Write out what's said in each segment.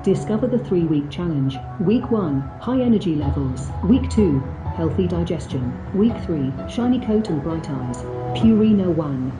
Discover the 3-week challenge. Week 1, high energy levels. Week 2, healthy digestion. Week 3, shiny coat and bright eyes. Purina 1.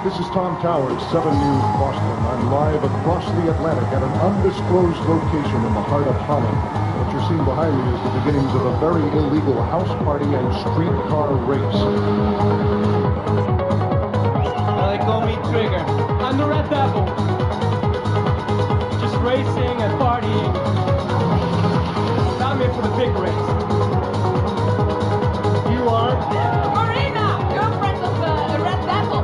This is Tom Towers, 7 News Boston. I'm live across the Atlantic at an undisclosed location in the heart of Holland. What you're seeing behind me is the beginnings of a very illegal house party and streetcar race. They call me Trigger. I'm the Red Devil. Just racing and partying. Now I'm here for the big race. You are? Marina, girlfriend of the Red Devil.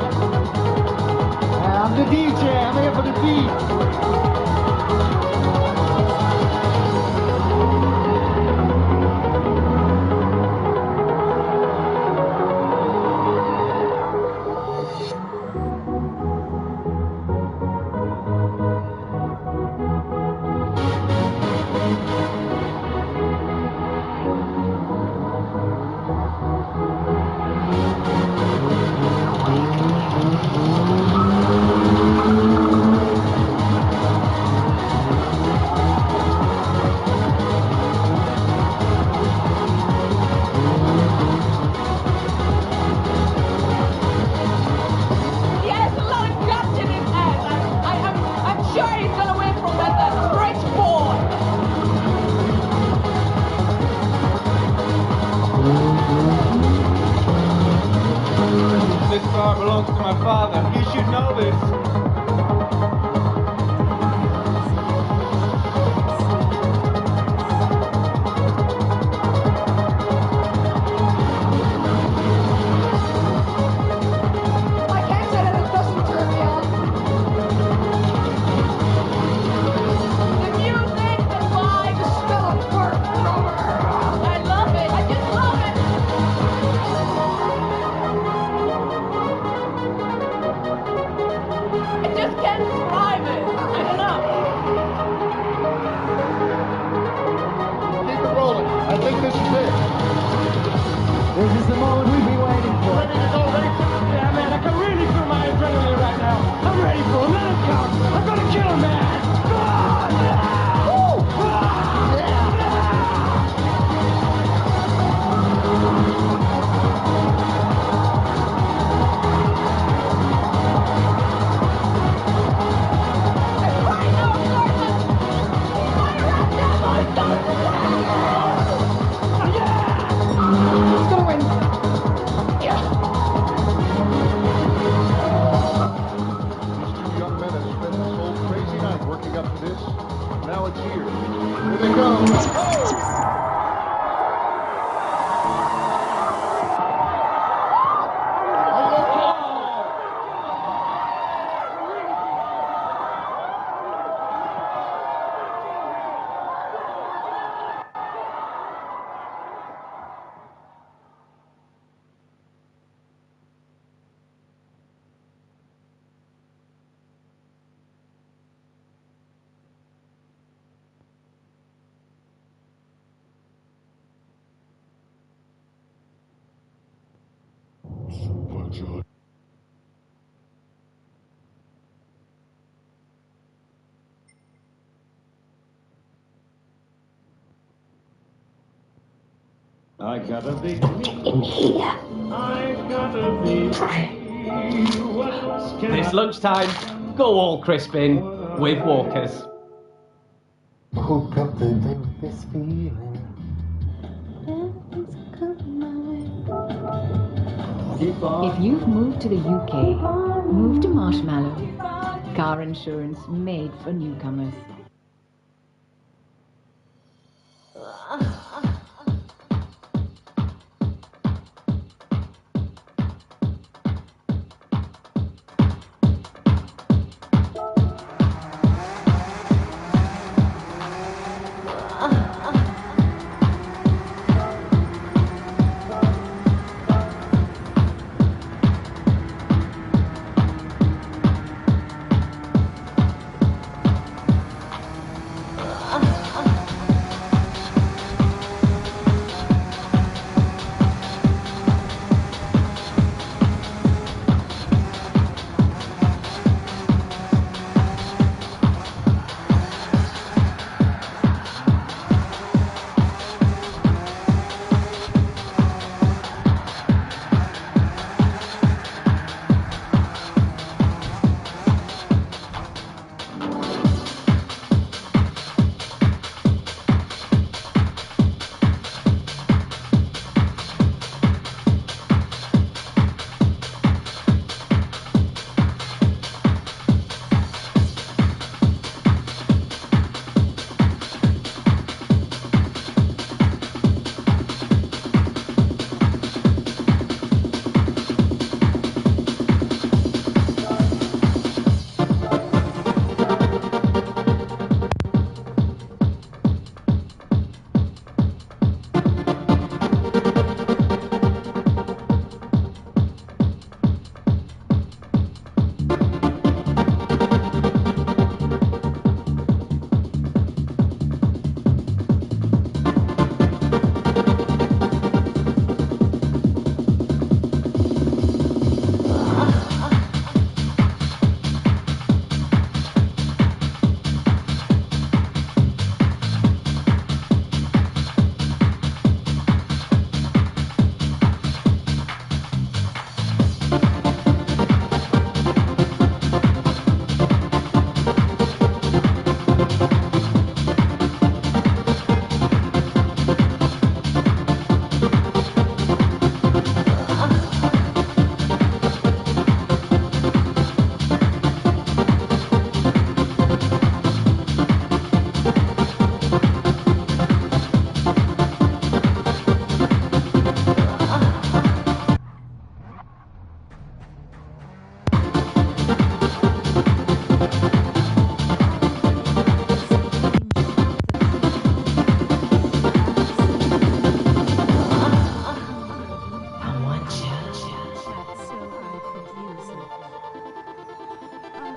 I'm the DJ. I'm here for the beat. This car belongs to my father. You should know this. I can't say that it doesn't turn me on. The music, the vibe, the smell of burnt rubber. I love it. I just love it. I just can't describe it. I don't know. Keep it rolling. I think this is it. This is the moment we've been waiting for. Ready to go, ready? Yeah, man, I can really feel my adrenaline right now. I'm ready for him. Let him come. I'm gonna kill him, man. Ah, yeah. Woo. Ah, It's gonna win. Yeah. These 2 young men have spent this whole crazy night working up to this. Now it's here. Here they go. I gotta be I gotta be It's lunchtime. Go all crispin with Walkers. Woke up today with this feeling. If you've moved to the UK, move to Marshmallow. Car insurance made for newcomers.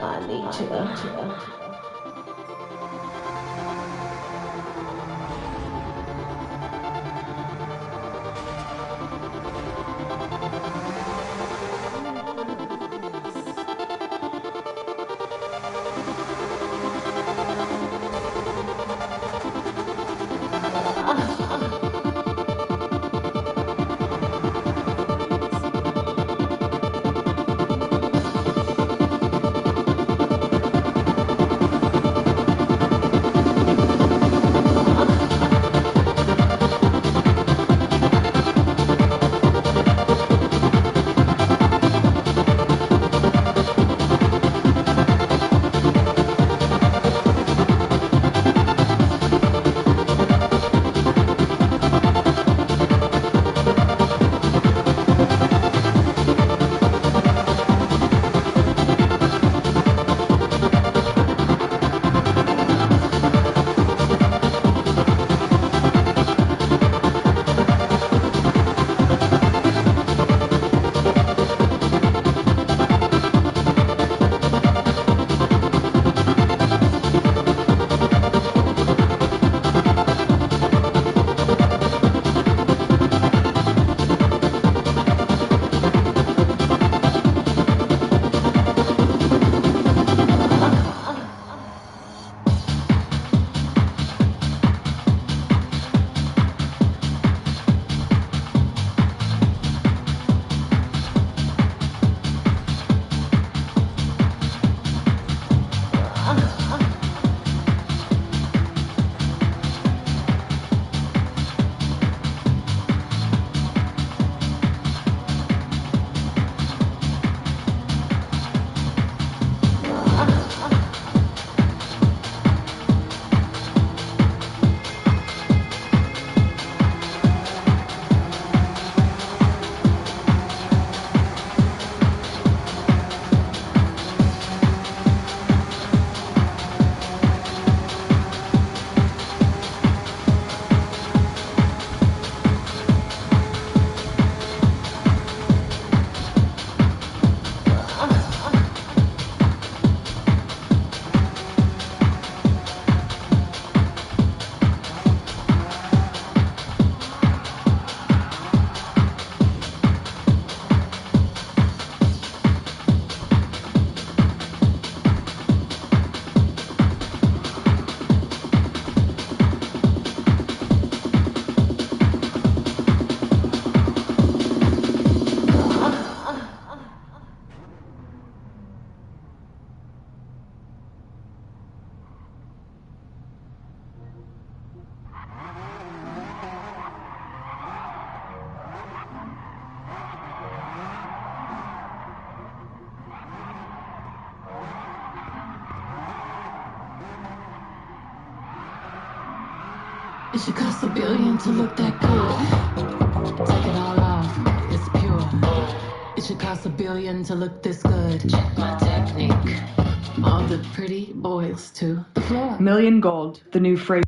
I need to. It should cost $1 billion to look that good. Take it all off, it's pure. It should cost $1 billion to look this good. Check my technique. All the pretty boys to the floor. Million Gold, the new phrase.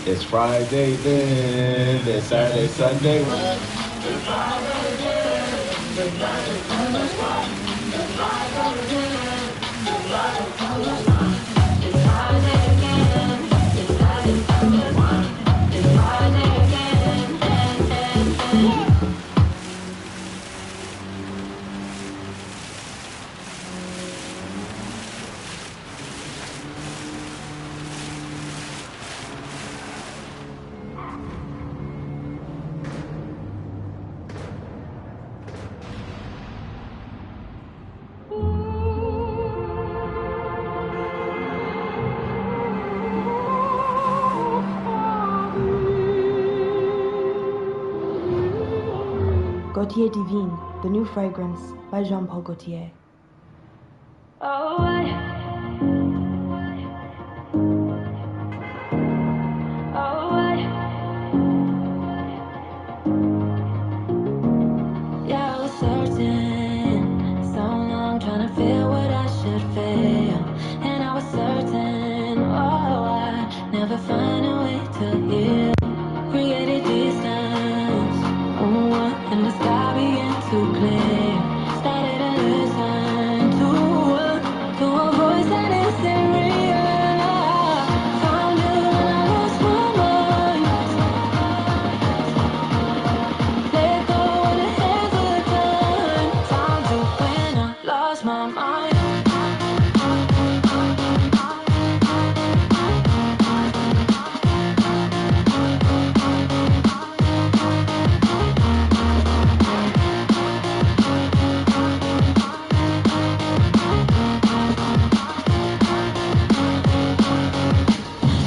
It's Friday then, it's Saturday, Sunday. Gaultier Divine, the new fragrance by Jean-Paul Gaultier. Yeah, I was certain, so long trying to feel what I should feel, and I was certain, oh, I never find a way to heal. Created distance, oh, and the sky began to clear. Started to listen to a voice that isn't real. Found you when I lost my mind. Let go in the hands of time. Found you when I lost my mind.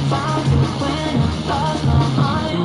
Found you when I lost my mind.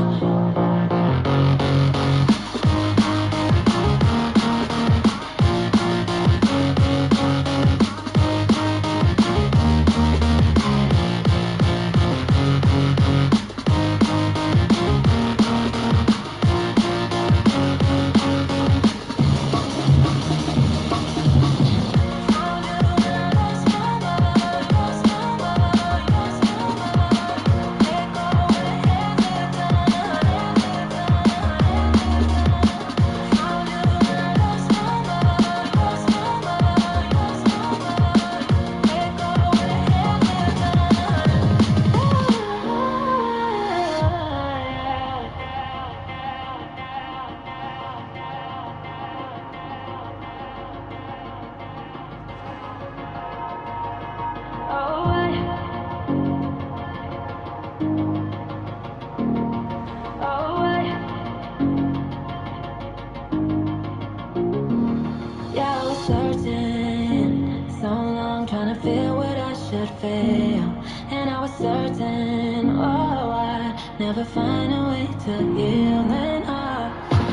Yeah, I was certain, so long trying to feel what I should feel, and I was certain, oh, I never find a way to heal. And I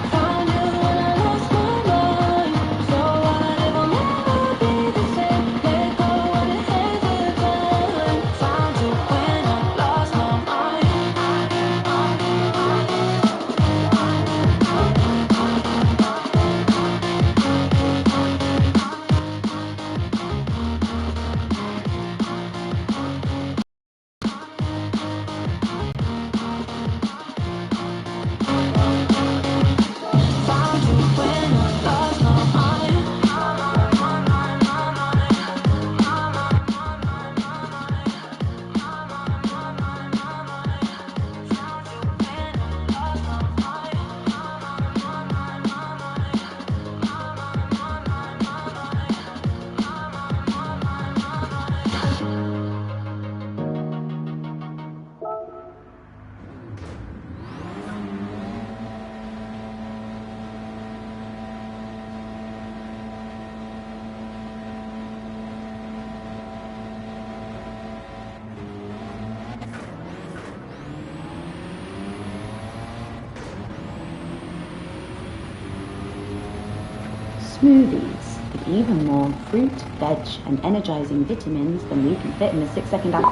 found you when I lost my mind. So what if I'll never be the same? Let go of the hands of time. Found you when I lost my mind. Found you when I lost my mind. Smoothies with even more fruit, veg, and energizing vitamins than we can fit in a 6-second ad.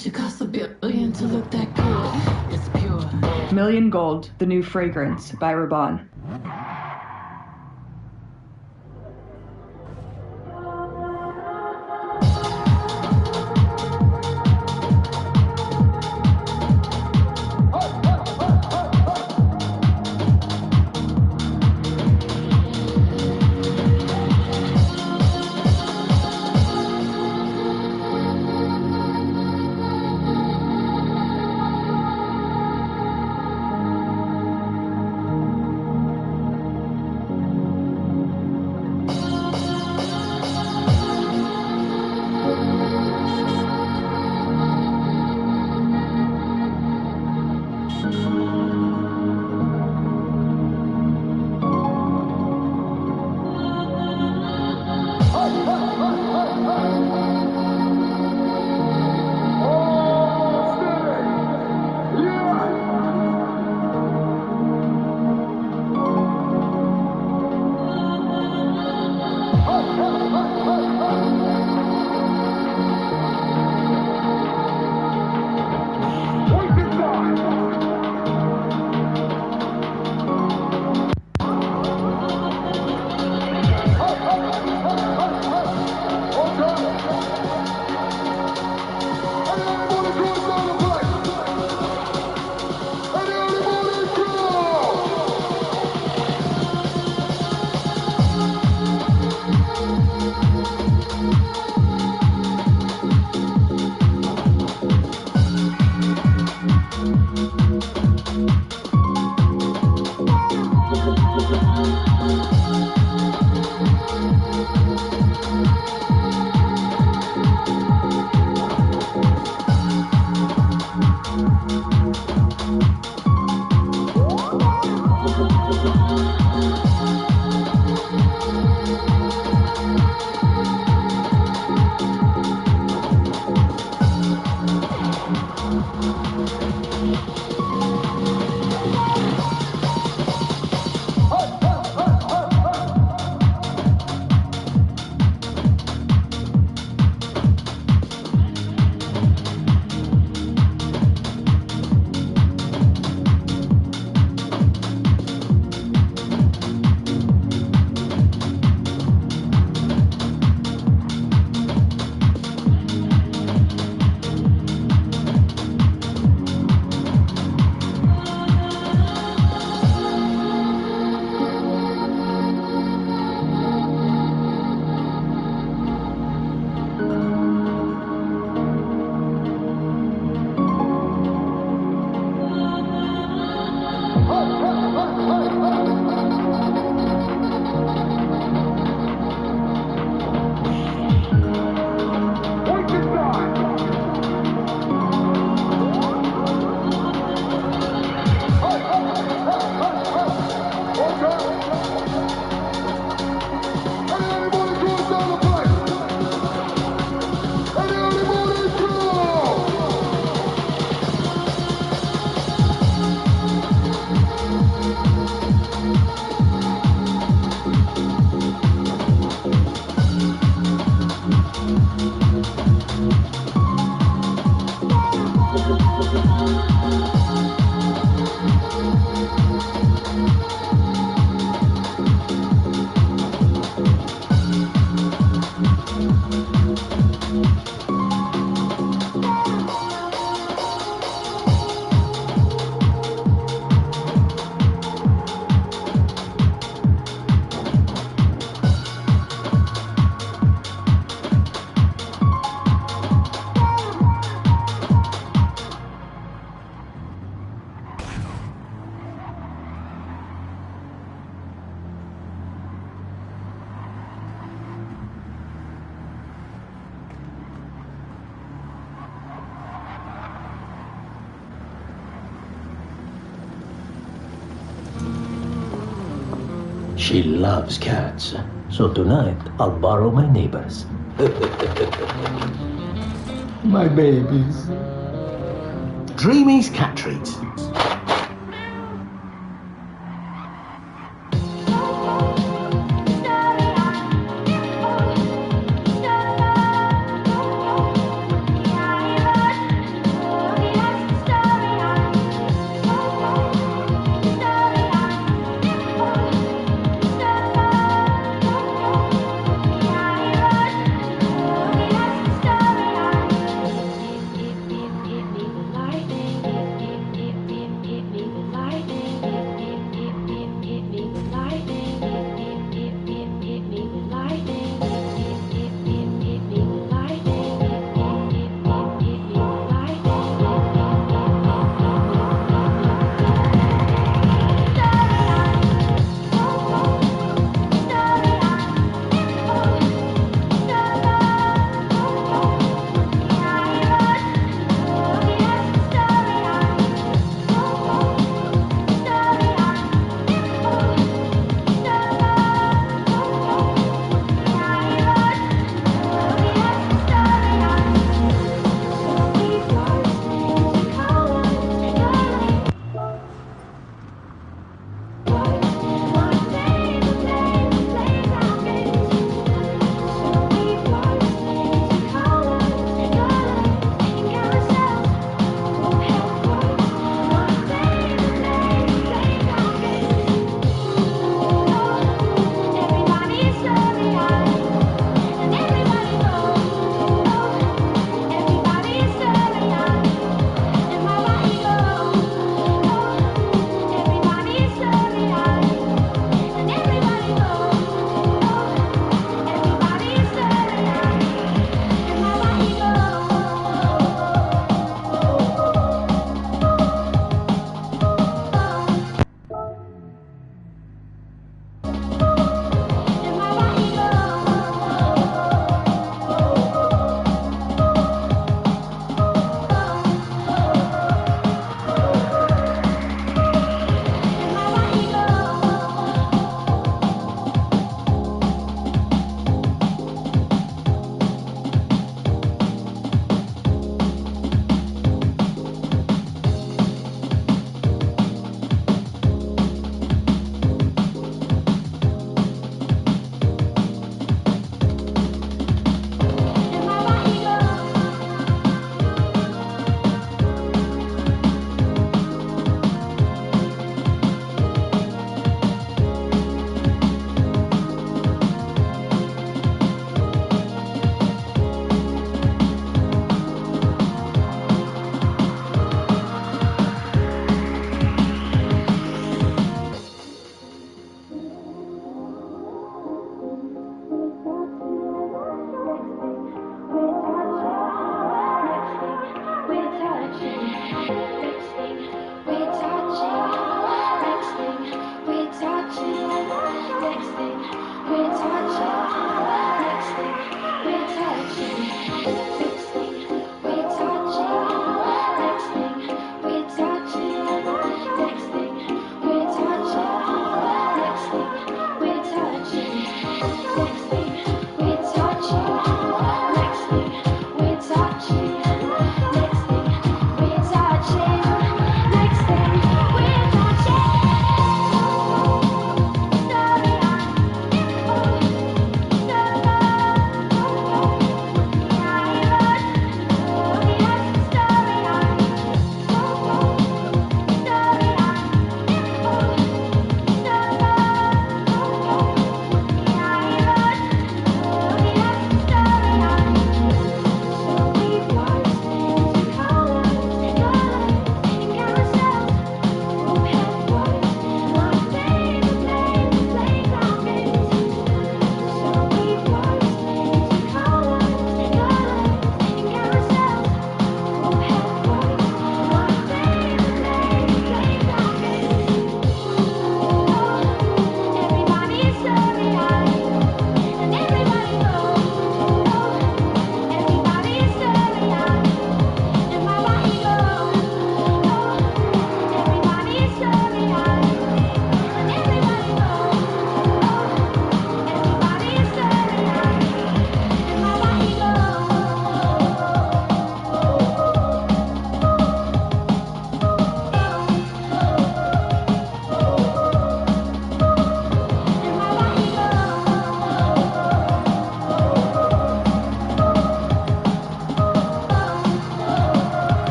should cost $1 billion to look that good. It's pure. Million Gold, the new fragrance by Raban. She loves cats. So tonight, I'll borrow my neighbors. My babies. Dreamy's cat treats.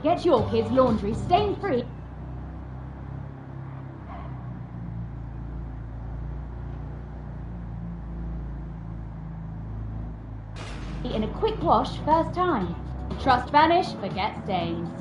Get your kids' laundry stain-free. In a quick wash first time. Trust vanish, forget stains.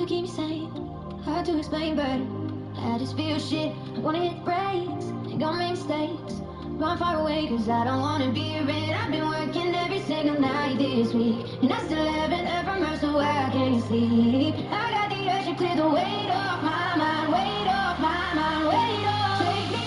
to keep me sane. Hard to explain, but I just feel shit. I wanna hit the brakes and don't make mistakes. Run far away, cause I don't wanna be around. I've been working every single night this week, and I still haven't heard from her, so I can't sleep. I got the urge to clear the weight off my mind, weight off my mind, weight off. Take me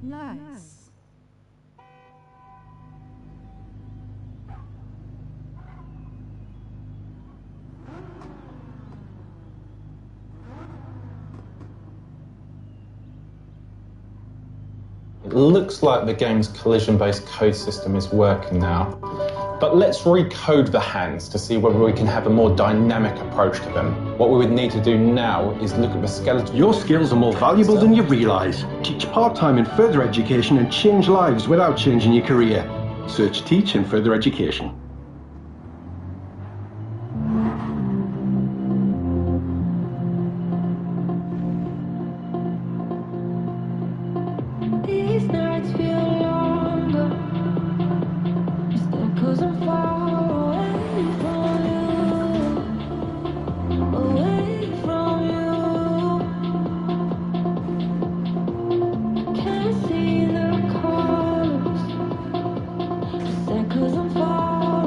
Nice. It looks like the game's collision-based code system is working now. But let's recode the hands to see whether we can have a more dynamic approach to them. What we would need to do now is look at the skeleton. Your skills are more valuable than you realise. Teach part-time in further education and change lives without changing your career. Search Teach in Further Education. These nights feel longer. Is that 'cause I'm far away from you? Away from you. Can't see the colors. Is that 'cause I'm far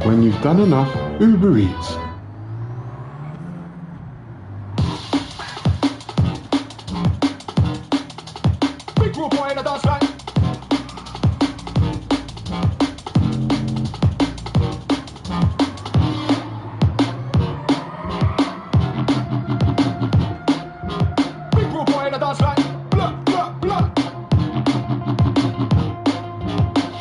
When you've done enough, Uber Eats. Big group boy in the dance line. Big group boy in the dance line. Blah, blah, blah.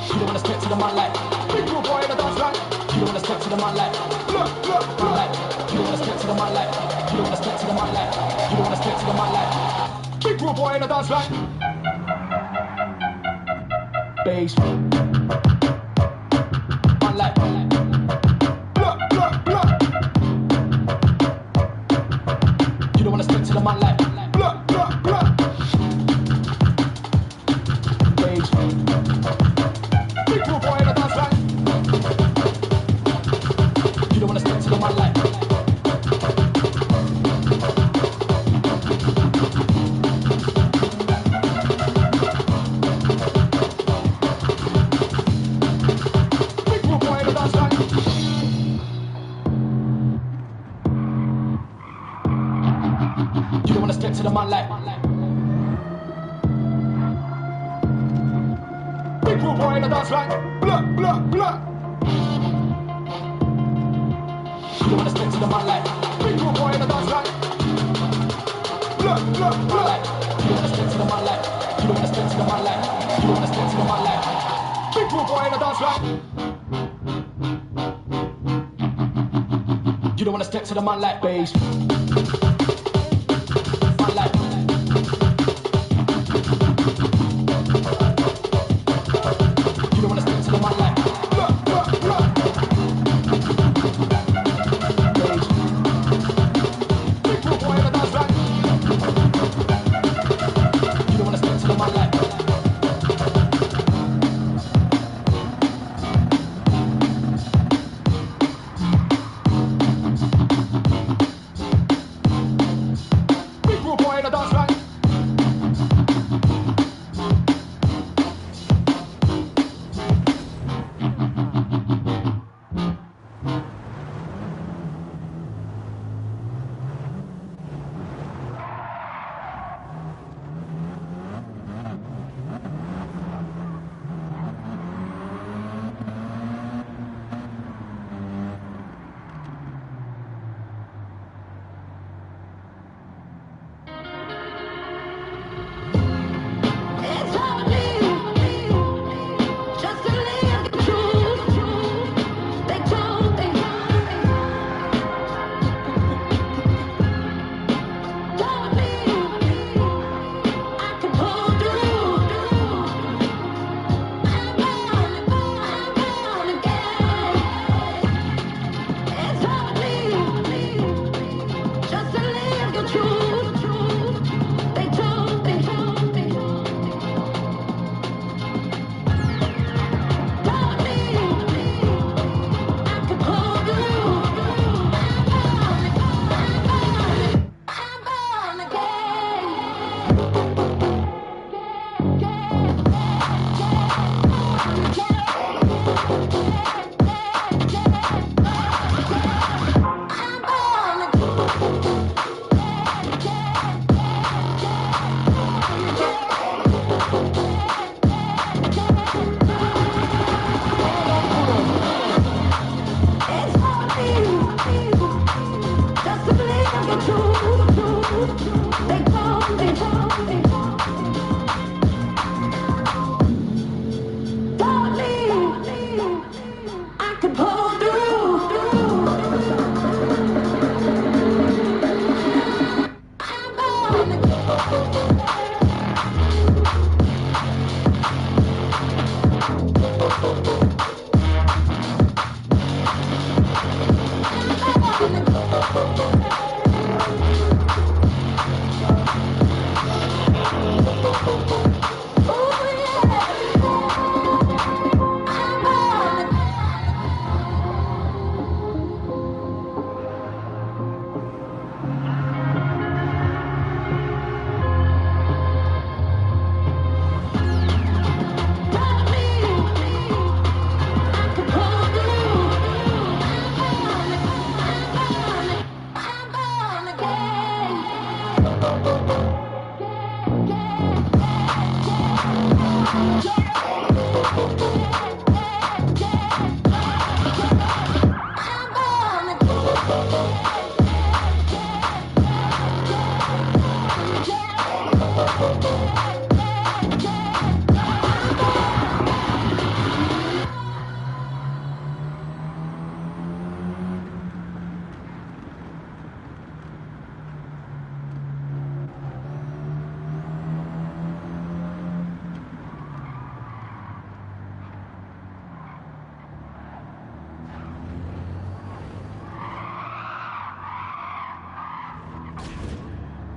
You don't wanna step to the man like. Big group boy in the dance line. You don't wanna step to the man like. Blah, blah, blah. You don't wanna step to the man like. You don't wanna step to the man like. You don't wanna step to the man like. Big road boy in the dance like bass. One like blah, blah, blah. You don't wanna stick to the man like blah, blah, blah. Bass. Big road boy in the dance like you don't wanna stick to the man like to the man like big road boy in the dance like blah, blah, blah. You don't wanna stick to the man like big road boy in the dance like blah, blah, blah. You don't wanna stick to the man like you don't wanna stick to the man like you don't wanna stick to the man like big road boy in the dance like you don't wanna stick to the man like bass.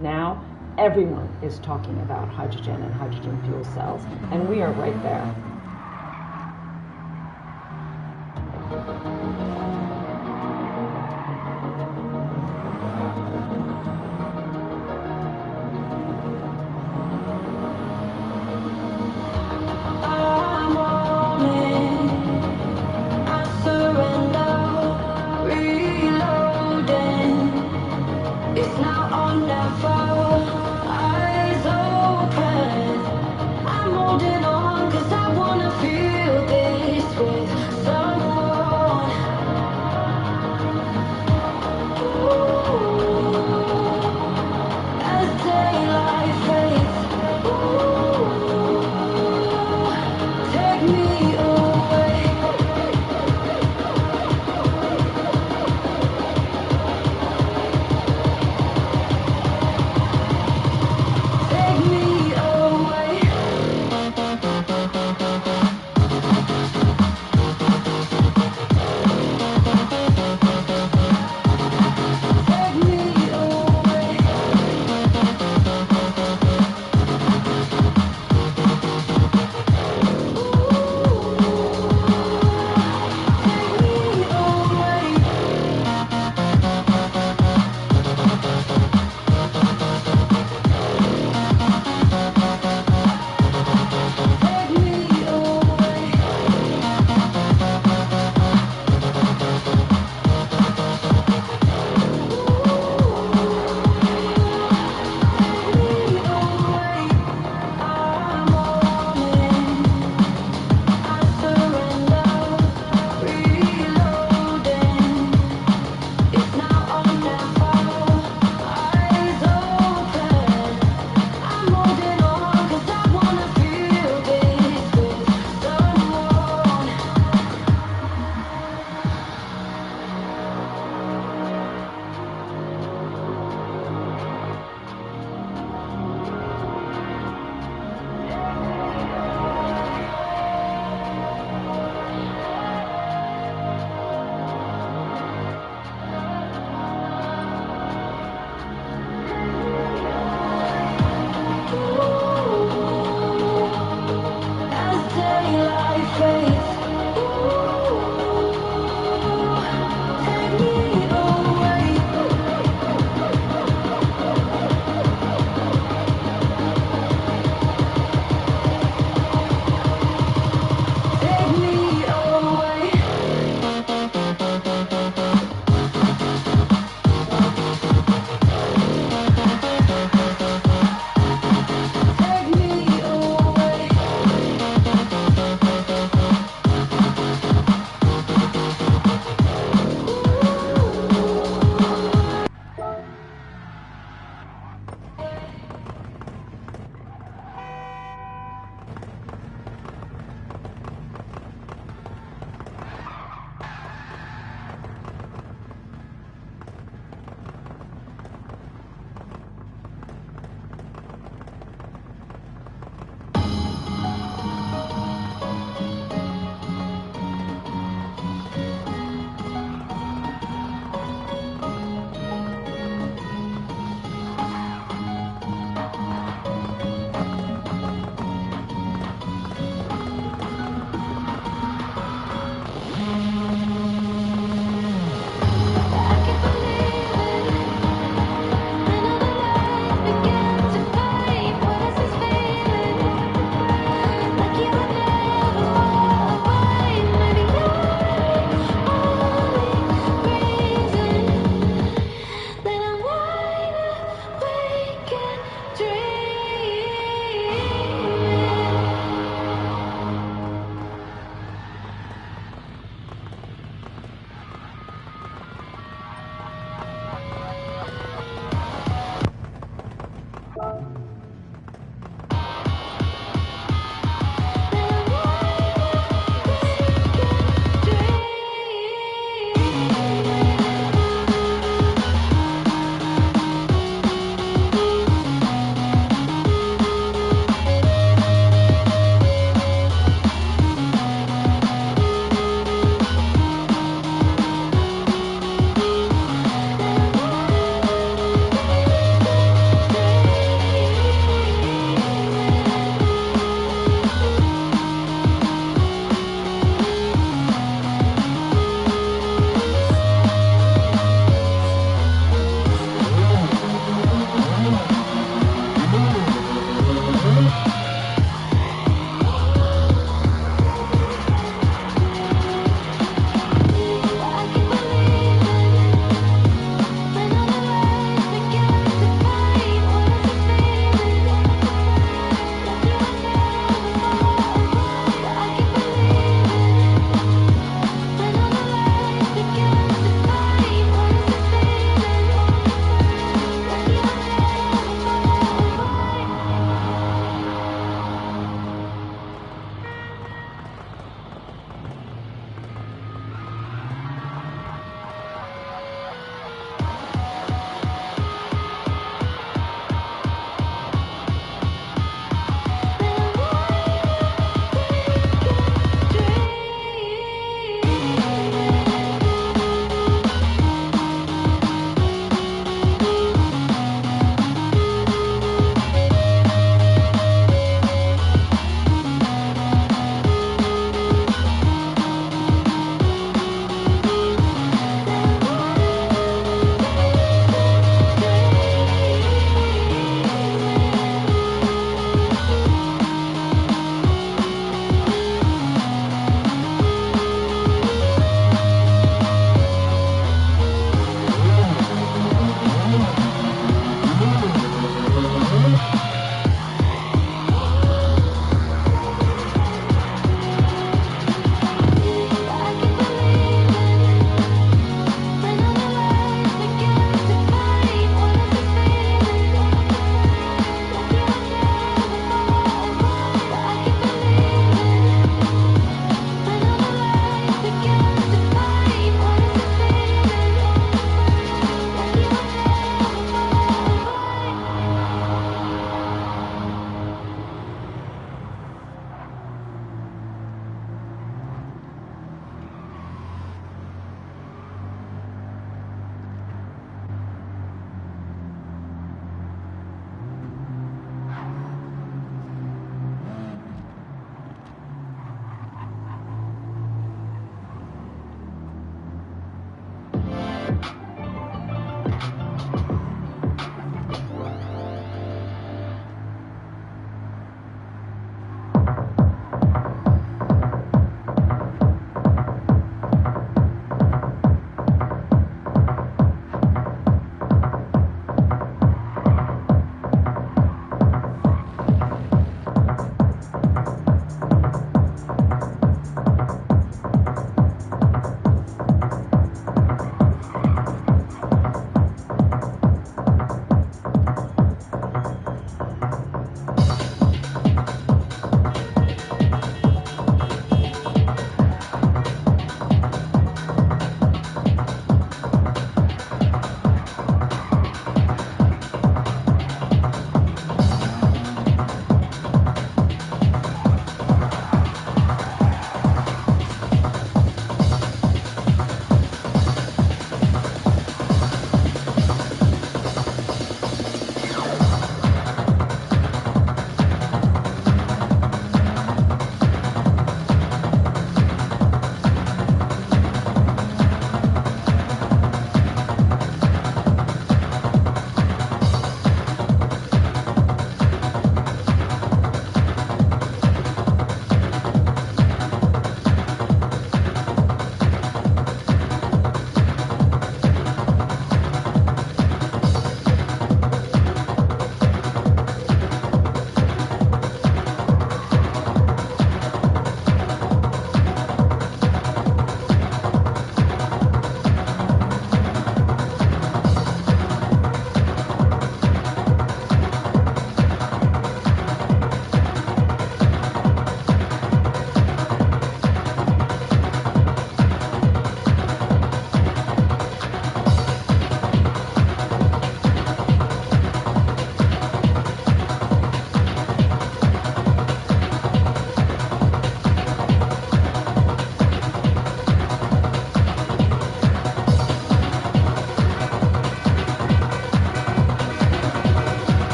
Now, everyone is talking about hydrogen and hydrogen fuel cells, and we are right there. It's now or never, eyes open. I'm holding on 'cause I wanna feel this with someone. Ooh, as daylight fades, ooh, take me away.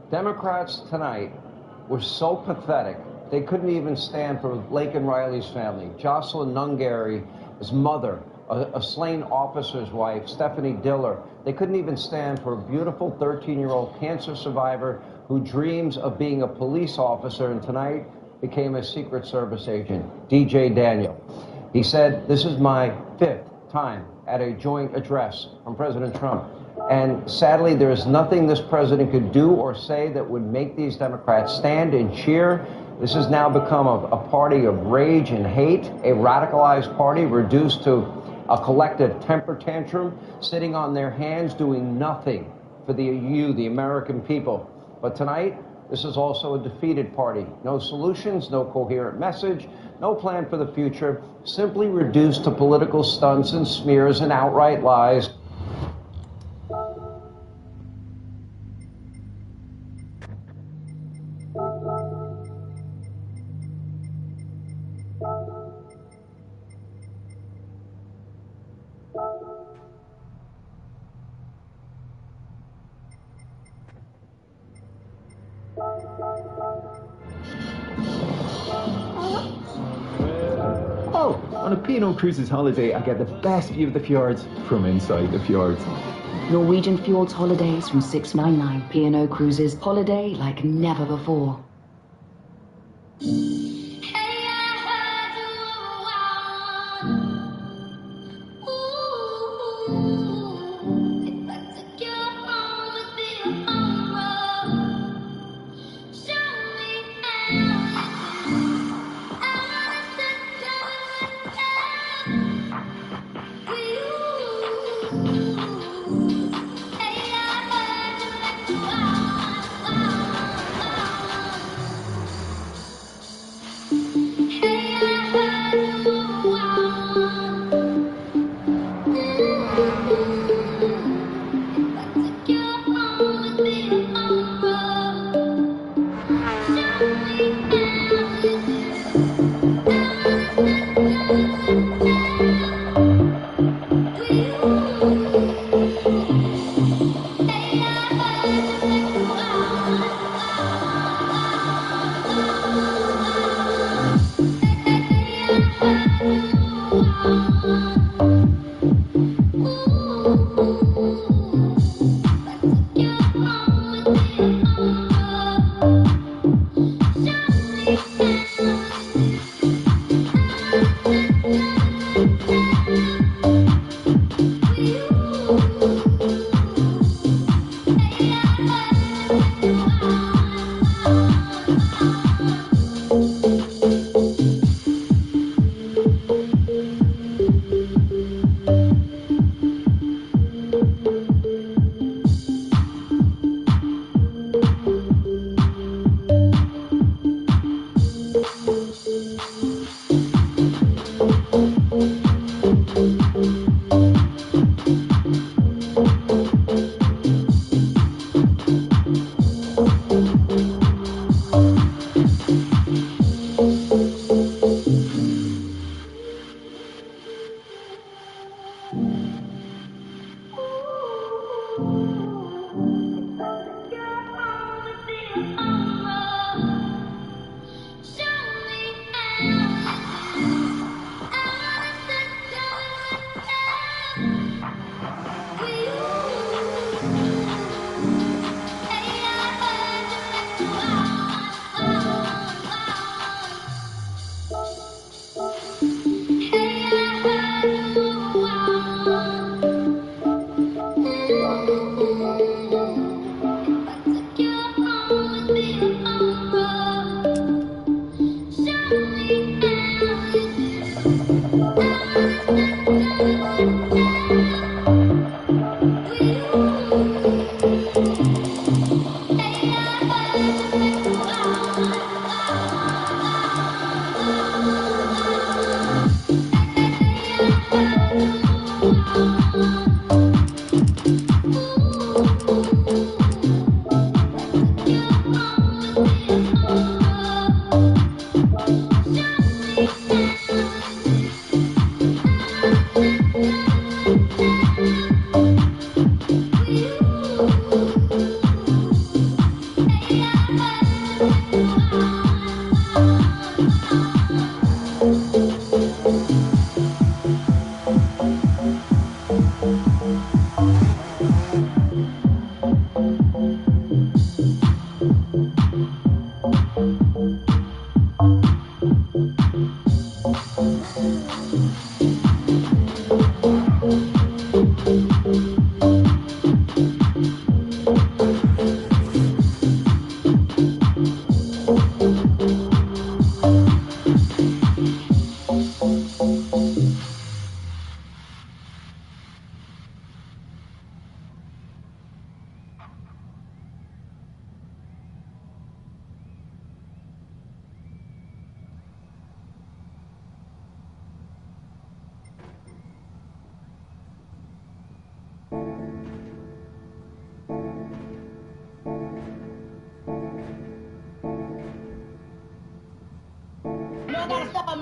Democrats tonight were so pathetic, they couldn't even stand for Laken Riley's family. Jocelyn Nungary, his mother, a slain officer's wife, Stephanie Diller. They couldn't even stand for a beautiful 13-year-old cancer survivor who dreams of being a police officer and tonight became a Secret Service agent, DJ Daniel. He said, "This is my 5th time at a joint address from President Trump. And sadly, there is nothing this president could do or say that would make these Democrats stand and cheer. This has now become a party of rage and hate, a radicalized party reduced to a collective temper tantrum, sitting on their hands, doing nothing for the American people. But tonight, this is also a defeated party. No solutions, no coherent message, no plan for the future, simply reduced to political stunts and smears and outright lies. Oh, on a P&O Cruises holiday, I get the best view of the fjords from inside the fjords. Norwegian Fjords holidays from 699 P&O Cruises. Holiday like never before.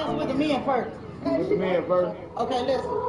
listen with the men first. With the men first? Okay, listen.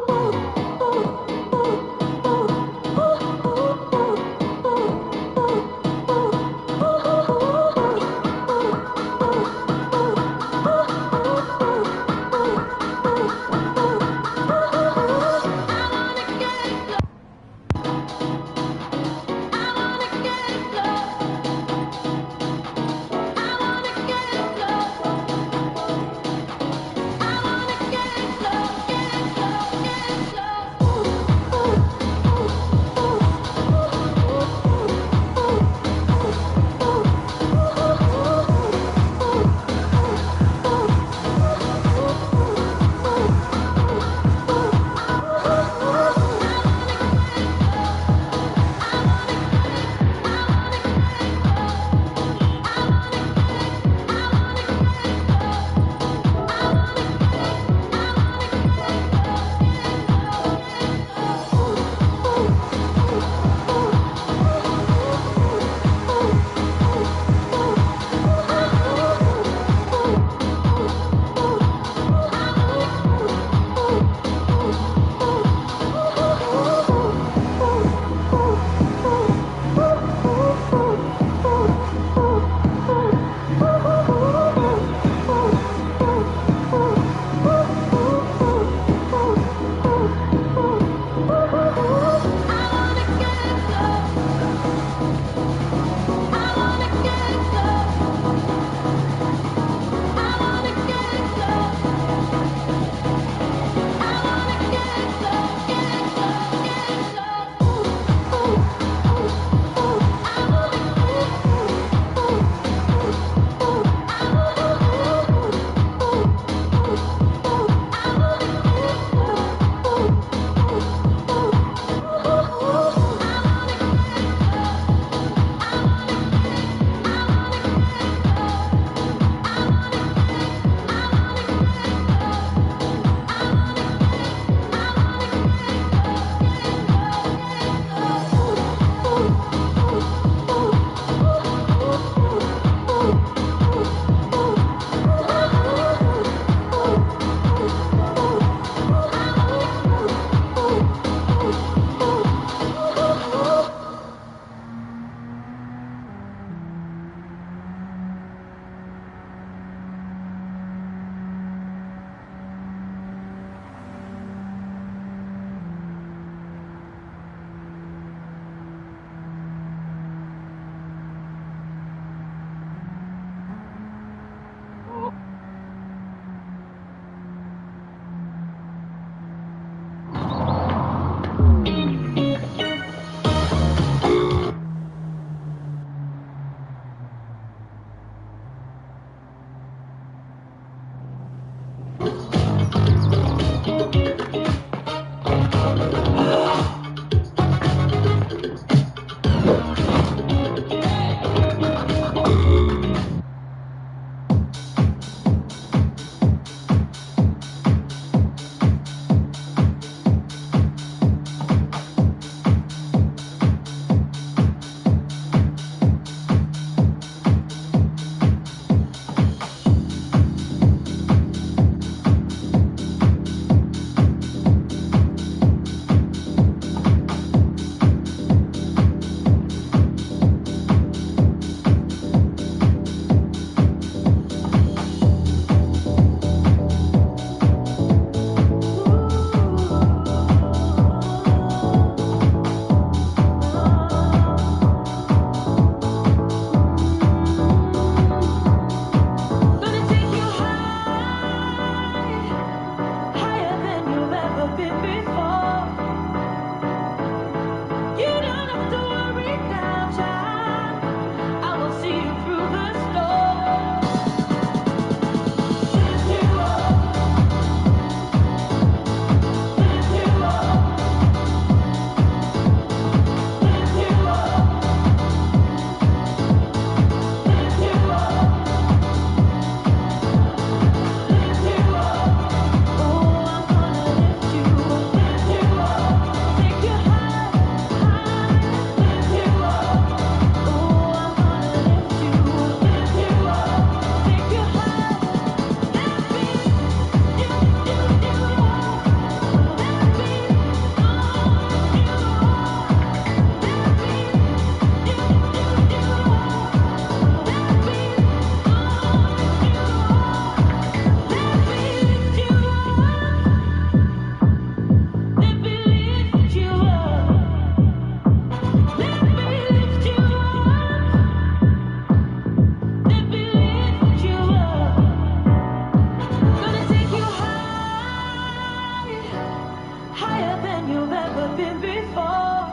been before.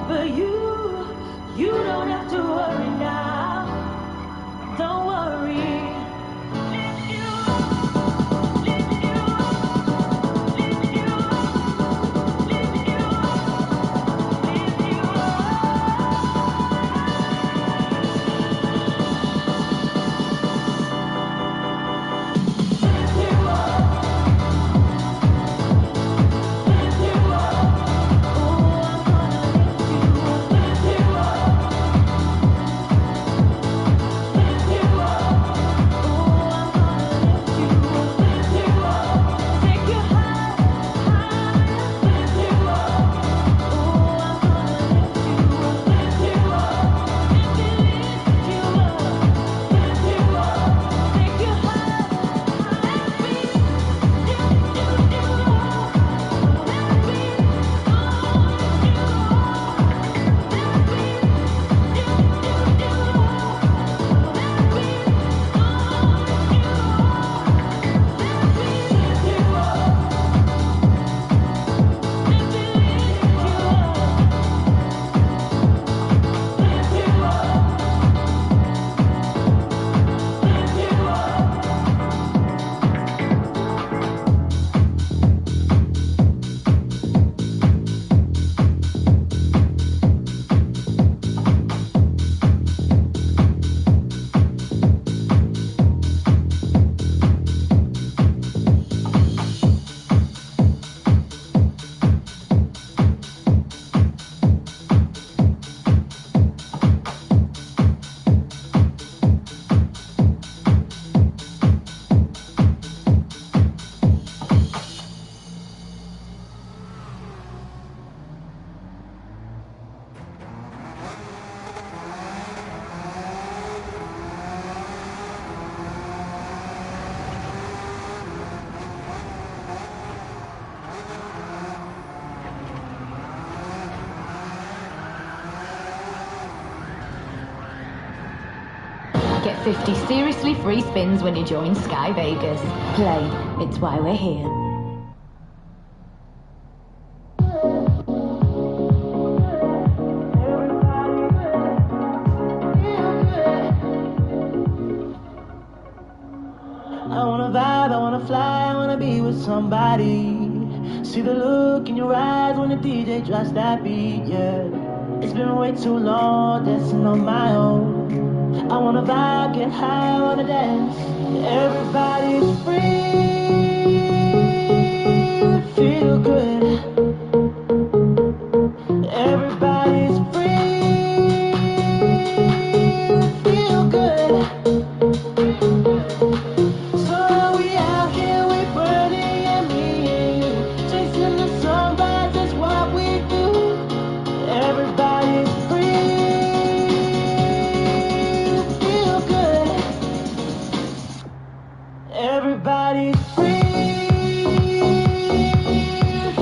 But you don't have to worry now. Don't worry. Get 50 seriously free spins when you join Sky Vegas. Play. It's why we're here. I wanna vibe, I wanna fly, I wanna be with somebody. See the look in your eyes when the DJ drops that beat, yeah. It's been way too long dancing on my own. I wanna vibe, get high, I wanna dance. Everybody's free, feel good. Everybody's free, feel good. So we out here, we burning and me and you, chasing the sunrise, that's what we do. Everybody's free, feel good. Everybody's free,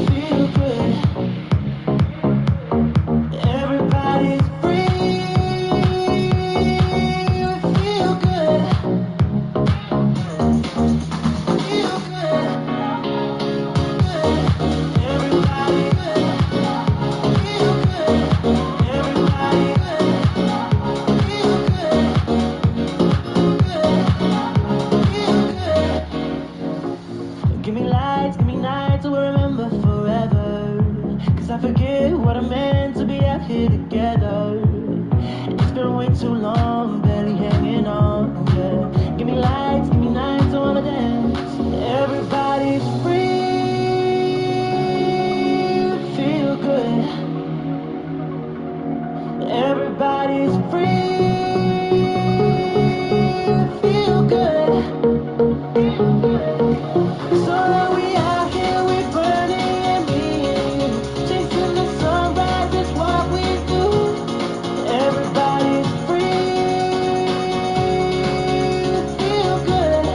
feel good. Everybody's free, feel good. Feel good. Everybody good. Feel good. Everybody good. Feel good. Feel good. Give me lights, give me nights, we'll remember forever. 'Cause I forget what it meant to be out here together. It's been way too long, barely hanging on, yeah. Give me lights, give me nights, I wanna dance. Everybody's free, feel good. Everybody's free, feel good. So we out here, we burning and me and you, chasing the sunrise, that's what we do. Everybody's free, feel good.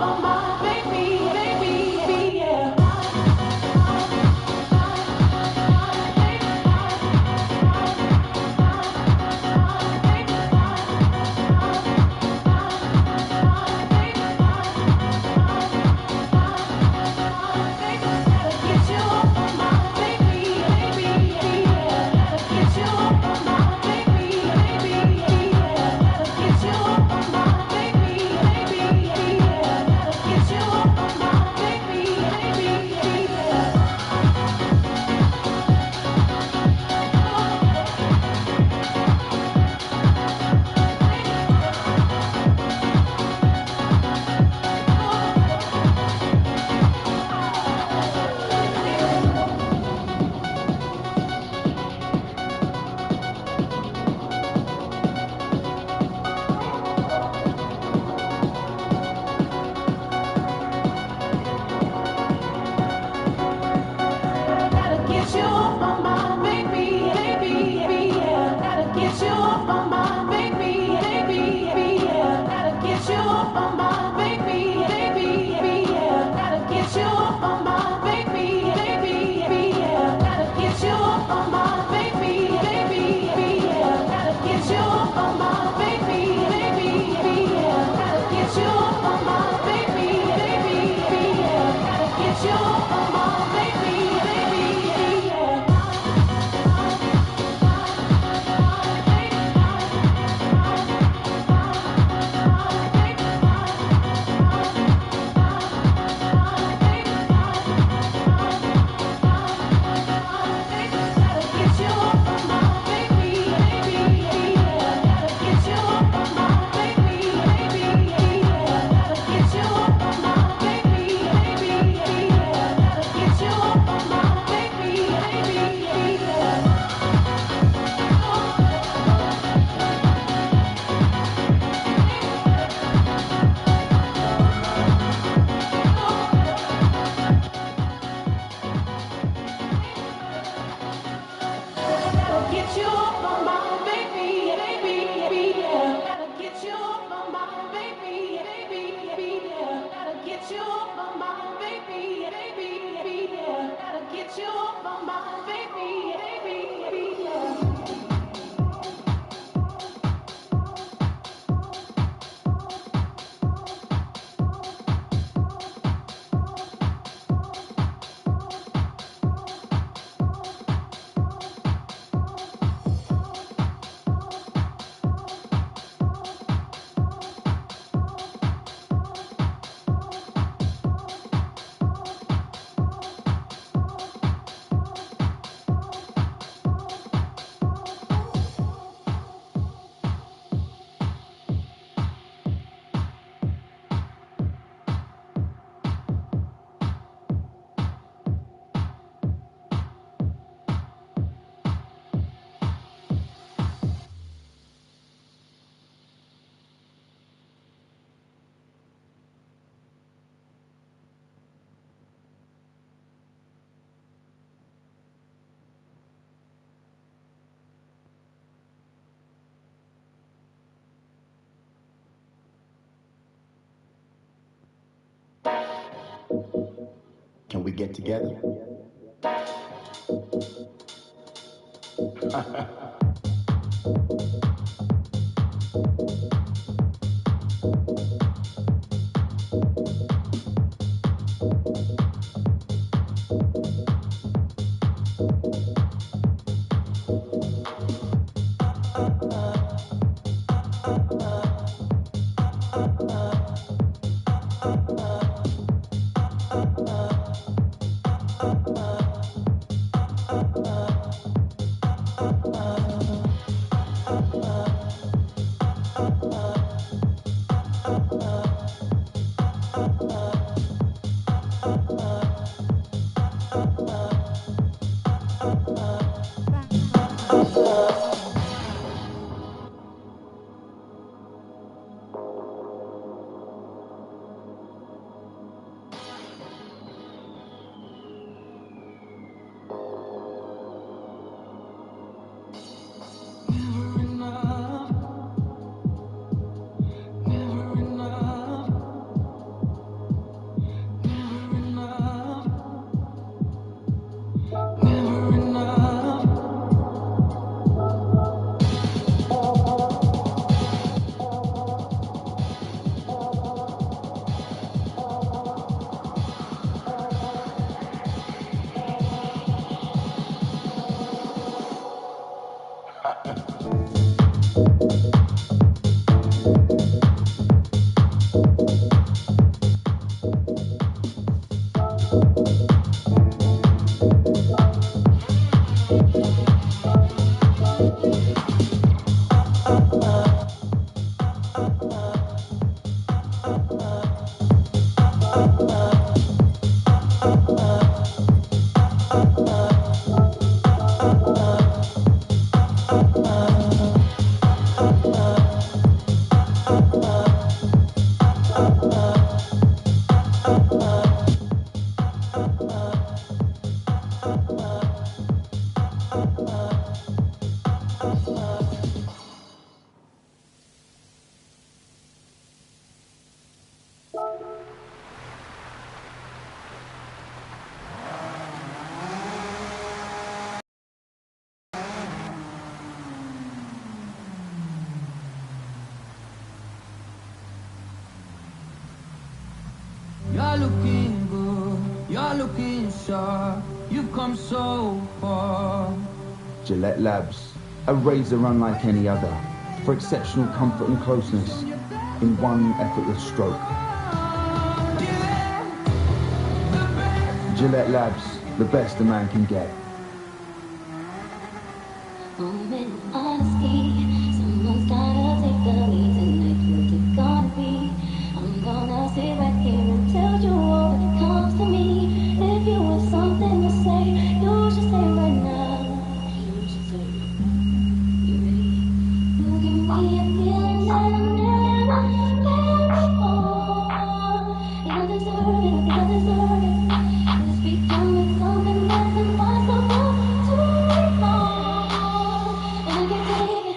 on my baby, baby, yeah. Can we get together? You're looking good, you're looking sharp, you've come so far. Gillette Labs, a razor unlike any other, for exceptional comfort and closeness in one effortless stroke. Gillette Labs, the best a man can get. Someone's gotta take the lead tonight. What's it gonna be? I'm gonna sit right here and tell you all when it comes to me. If you have something to say, you should say right now. You should say. You ready? You give me a feeling that I've never felt before. You don't deserve it, you don't deserve it. This becoming something that's impossible to ignore. And I can take it.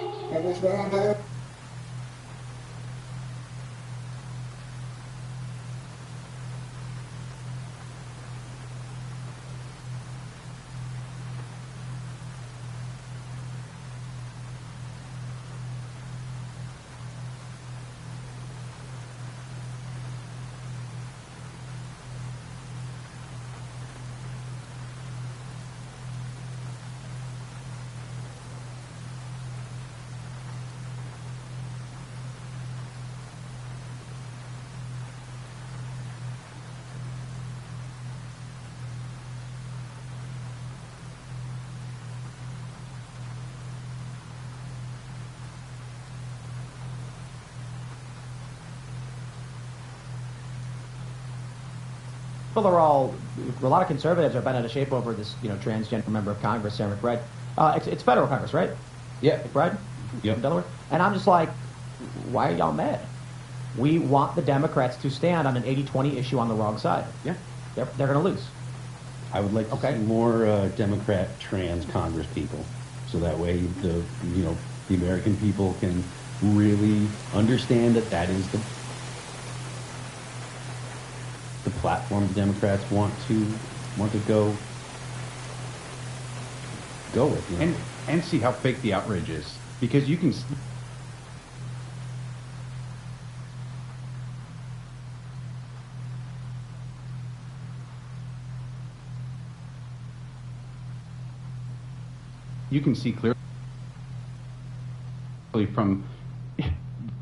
People are all, a lot of conservatives are bent out of shape over this, transgender member of Congress, Sarah McBride. It's federal Congress, right? Yeah. McBride? Yep. From Delaware? And I'm just like, why are y'all mad? We want the Democrats to stand on an 80-20 issue on the wrong side. Yeah. They're going to lose. I would like to see more Democrat trans Congress people, so that way the American people can really understand that is the platform the Democrats want to go with, and see how fake the outrage is, because you can. You can see clearly from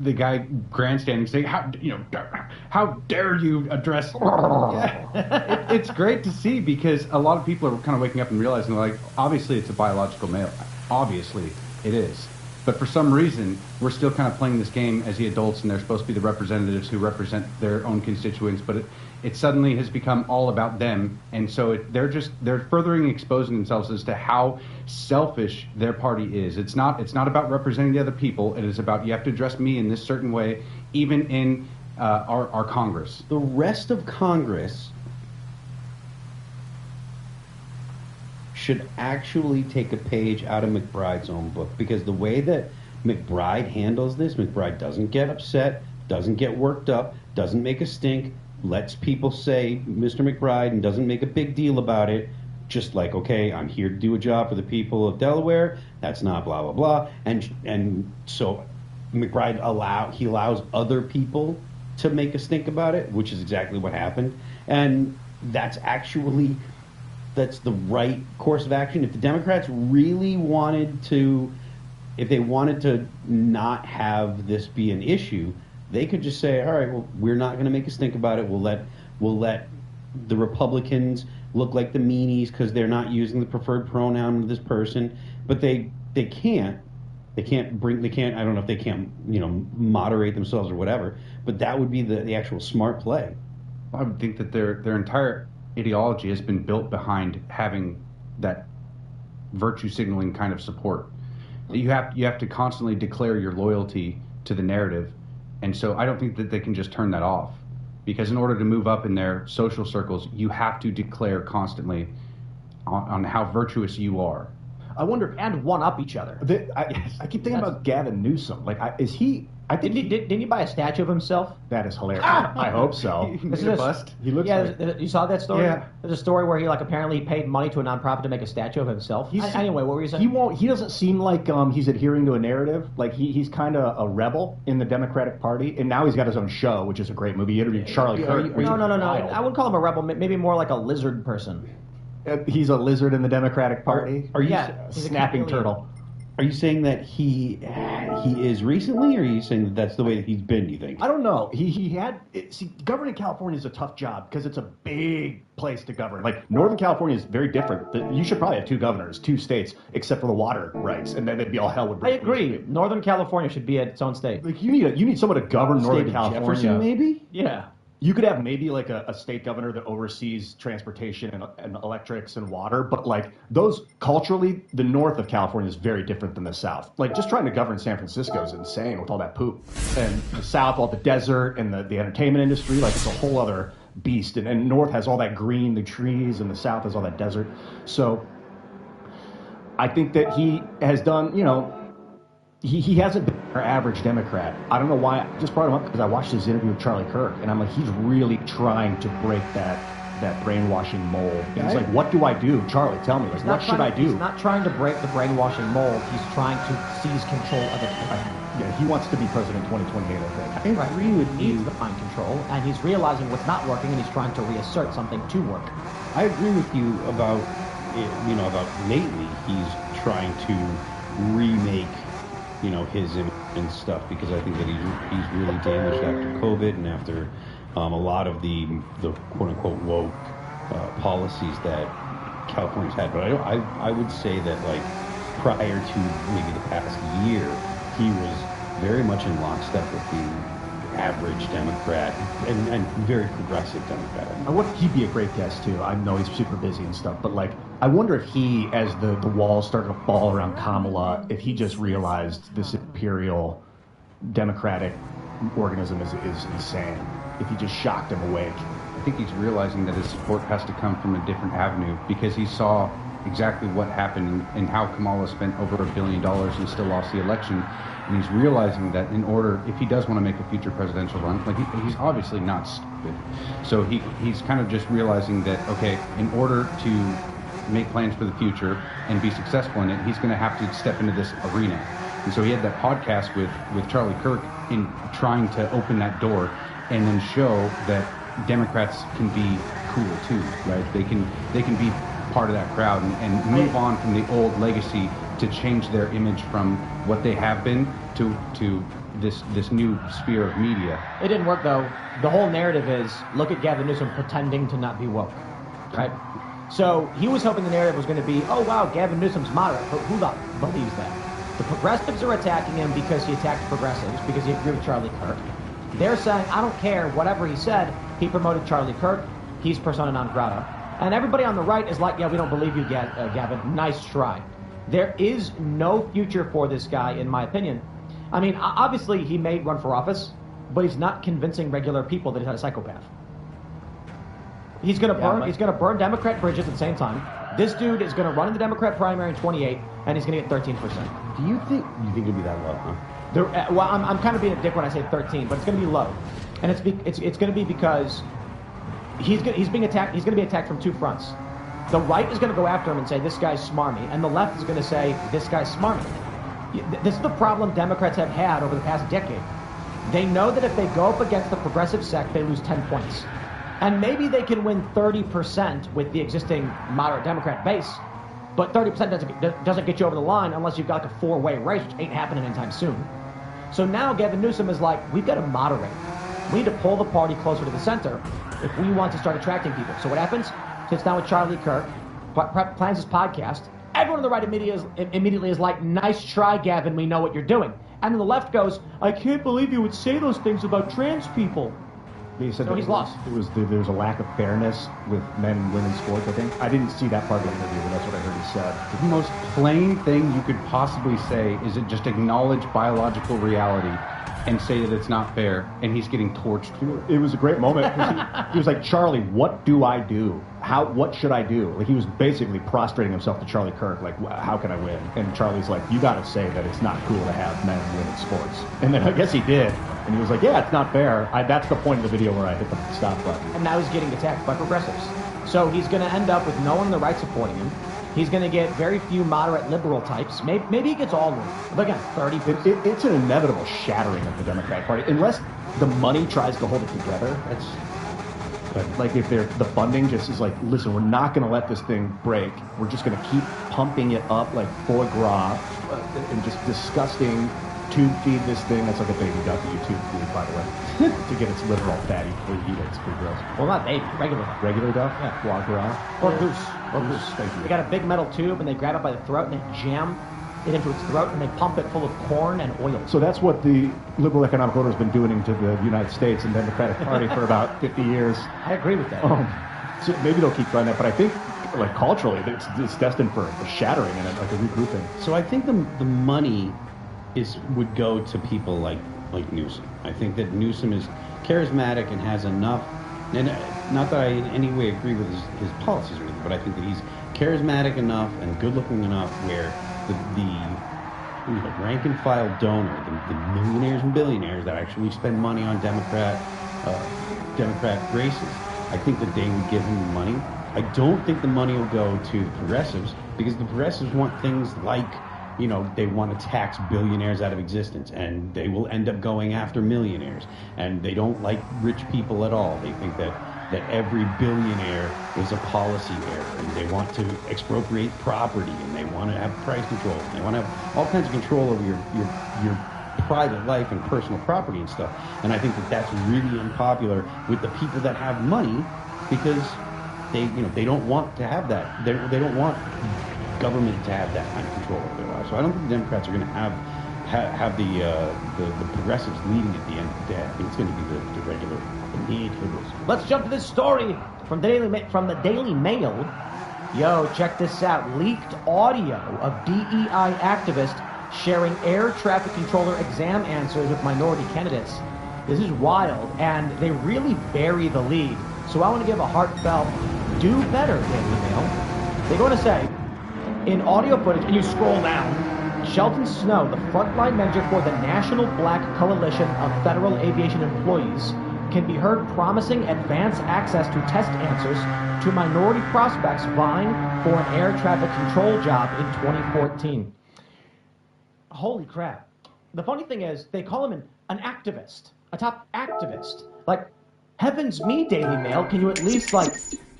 the guy grandstanding saying, how dare you address. Yeah. It's great to see, because a lot of people are kind of waking up and realizing, like, obviously it's a biological male. Obviously it is. But for some reason, we're still kind of playing this game as the adults, and they're supposed to be the representatives who represent their own constituents, but it suddenly has become all about them, and so they're furthering exposing themselves as to how selfish their party is. It's not about representing the other people. It is about, you have to address me in this certain way, even in our Congress. The rest of Congress should actually take a page out of McBride's own book, because the way that McBride handles this, McBride doesn't get upset, doesn't get worked up, doesn't make a stink, lets people say Mr. McBride and doesn't make a big deal about it, just like, okay, I'm here to do a job for the people of Delaware, that's not blah, blah, blah, and so McBride allows other people to make a stink about it, which is exactly what happened, and that's the right course of action. If the Democrats really wanted to, if they wanted to not have this be an issue, they could just say, all right, well, we're not going to make a stink about it. We'll let the Republicans look like the meanies because they're not using the preferred pronoun of this person. But they can't. I don't know if they can't, moderate themselves or whatever. But that would be the actual smart play. I would think that their entire ideology has been built behind having that virtue signaling kind of support. You have to constantly declare your loyalty to the narrative, and so I don't think that they can just turn that off, because in order to move up in their social circles, you have to declare constantly on how virtuous you are. I wonder, and one up each other. I keep thinking about Gavin Newsom. Like, is he? I think didn't he buy a statue of himself? That is hilarious. I hope so. This is a bust. He looks like. You saw that story? Yeah. There's a story where he apparently paid money to a nonprofit to make a statue of himself. Anyway, what were you saying? He doesn't seem like he's adhering to a narrative. Like he's kind of a rebel in the Democratic Party, and now he's got his own show, which is a great movie. He interviewed Charlie Kirk. No. I wouldn't call him a rebel. Maybe more like a lizard person. He's a lizard in the Democratic Party. Are you snapping turtle? Are you saying that he is recently, or are you saying that that's the way that he's been, you think? I don't know. He had... governing California is a tough job because it's a big place to govern. Like, Northern California is very different. You should probably have 2 governors, 2 states, except for the water rights, and then it'd be all hell would break. I agree. Northern California should be its own state. Like, you need someone to govern Northern California. Jefferson, maybe? Yeah. You could have maybe like a state governor that oversees transportation and electrics and water, but like those culturally, the north of California is very different than the south. Like just trying to govern San Francisco is insane with all that poop. And the south, all the desert and the entertainment industry, like it's a whole other beast. And north has all that green, the trees, and the south has all that desert. So I think that he has done, he hasn't been our average Democrat. I don't know why. I just brought him up because I watched his interview with Charlie Kirk, and I'm like, he's really trying to break that brainwashing mold. And he's like, what do I do? Charlie, tell me. Like, what should I do? He's not trying to break the brainwashing mold. He's trying to seize control of it. Yeah, he wants to be president 2028, I think. I agree with you. He needs to find control, and he's realizing what's not working, and he's trying to reassert something to work. I agree with you about lately he's trying to remake his image and stuff, because I think that he's really damaged after COVID and after a lot of the quote-unquote woke policies that California's had. But I would say that, like, prior to maybe the past year, he was very much in lockstep with the average Democrat and very progressive Democrat. I wonder if he'd be a great guest too. I know he's super busy and stuff, but like, I wonder if he, as the walls started to fall around Kamala, if he just realized this imperial Democratic organism is insane. If he just shocked him awake. I think he's realizing that his support has to come from a different avenue, because he saw exactly what happened and how Kamala spent over $1 billion and still lost the election. And he's realizing that if he does want to make a future presidential run, like he's obviously not stupid. So he's kind of just realizing that, okay, in order to make plans for the future and be successful in it, he's going to have to step into this arena. And so he had that podcast with Charlie Kirk in trying to open that door and then show that Democrats can be cool too, right? They can be part of that crowd and move on from the old legacy to change their image from what they have been to this new sphere of media. It didn't work though. The whole narrative is, look at Gavin Newsom pretending to not be woke, right? So he was hoping the narrative was going to be, oh wow, Gavin Newsom's moderate. But who believes that? The progressives are attacking him because he attacked progressives, because he agreed with Charlie Kirk. They're saying, I don't care, whatever he said, he promoted Charlie Kirk, he's persona non grata. And everybody on the right is like, yeah, we don't believe you, Gavin, nice try. There is no future for this guy, in my opinion. I mean, obviously he may run for office, but he's not convincing regular people that he's not a psychopath. He's going to burn Democrat bridges at the same time. This dude is going to run in the Democrat primary in 28, and he's going to get 13%. Do you think it'll be that low, huh? Well, I'm kind of being a dick when I say 13, but it's going to be low, and it's going to be because he's being attacked. He's going to be attacked from 2 fronts. The right is going to go after him and say, this guy's smarmy. And the left is going to say, this guy's smarmy. This is the problem Democrats have had over the past decade. They know that if they go up against the progressive sect, they lose 10 points. And maybe they can win 30% with the existing moderate Democrat base. But 30% doesn't get you over the line unless you've got like a 4-way race, which ain't happening anytime soon. So now Gavin Newsom is like, we've got to moderate. We need to pull the party closer to the center if we want to start attracting people. So what happens? Sits down with Charlie Kirk, plans his podcast. Everyone on the right immediately is like, nice try, Gavin, we know what you're doing. And then the left goes, I can't believe you would say those things about trans people. They said So that he's lost. There was a lack of fairness with men and women's sports, I think. I didn't see that part of the interview, but that's what I heard he said. The most plain thing you could possibly say is it just acknowledge biological reality and say that it's not fair, and he's getting torched for it. It was a great moment. He was like, Charlie, what do I do? What should I do? Like, he was basically prostrating himself to Charlie Kirk, like, how can I win? And Charlie's like, you got to say that it's not cool to have men and women's sports. And then I guess he did. And he was like, yeah, it's not fair. That's the point of the video where I hit the stop button. And now he's getting attacked by progressives. So he's going to end up with no one on the right supporting him. He's going to get very few moderate liberal types. Maybe he gets all of them. But again, 30. It's an inevitable shattering of the Democratic Party. Unless the money tries to hold it together. Like if the funding just is like, listen, we're not going to let this thing break. We're just going to keep pumping it up like foie gras and just disgusting tube feed this thing. That's like a baby duck that you tube feed, by the way, to get its liver all fatty before you eat it. It's pretty gross. Well, not baby, regular duck. Regular duck? Yeah. Foie gras? Or goose. Or goose, thank you. They got a big metal tube and they grab it by the throat and they jam it into its throat and they pump it full of corn and oil. So that's what the liberal economic order has been doing to the United States and Democratic Party for about 50 years. I agree with that. So maybe they'll keep trying that, but I think, like, culturally, it's destined for a shattering and like a regrouping. So I think the money would go to people like Newsom. I think that Newsom is charismatic and has enough, and not that I in any way agree with his policies or anything, but I think that he's charismatic enough and good-looking enough where the rank and file donor, the millionaires and billionaires that actually spend money on Democrat races, I think that they would give him money. I don't think the money will go to the progressives because the progressives want things like, they want to tax billionaires out of existence, and they will end up going after millionaires. And they don't like rich people at all. They think that every billionaire is a policy error, and they want to expropriate property, and they want to have price control, and they want to have all kinds of control over your private life and personal property and stuff. And I think that that's really unpopular with the people that have money because they don't want to have that. They don't want government to have that kind of control over their lives. So I don't think the Democrats are going to have the progressives leading at the end of the day. I think it's going to be the regular, the liberals. Let's jump to this story from the Daily Mail. Yo, check this out. Leaked audio of DEI activists sharing air traffic controller exam answers with minority candidates. This is wild, and they really bury the lead. So I want to give a heartfelt, do better, Daily Mail. They go to say, in audio footage, and you scroll down, Sheldon Snow, the frontline manager for the National Black Coalition of Federal Aviation Employees, can be heard promising advanced access to test answers to minority prospects vying for an air traffic control job in 2014. Holy crap. The funny thing is, they call him an activist, a top activist. Like, heavens me, Daily Mail, can you at least,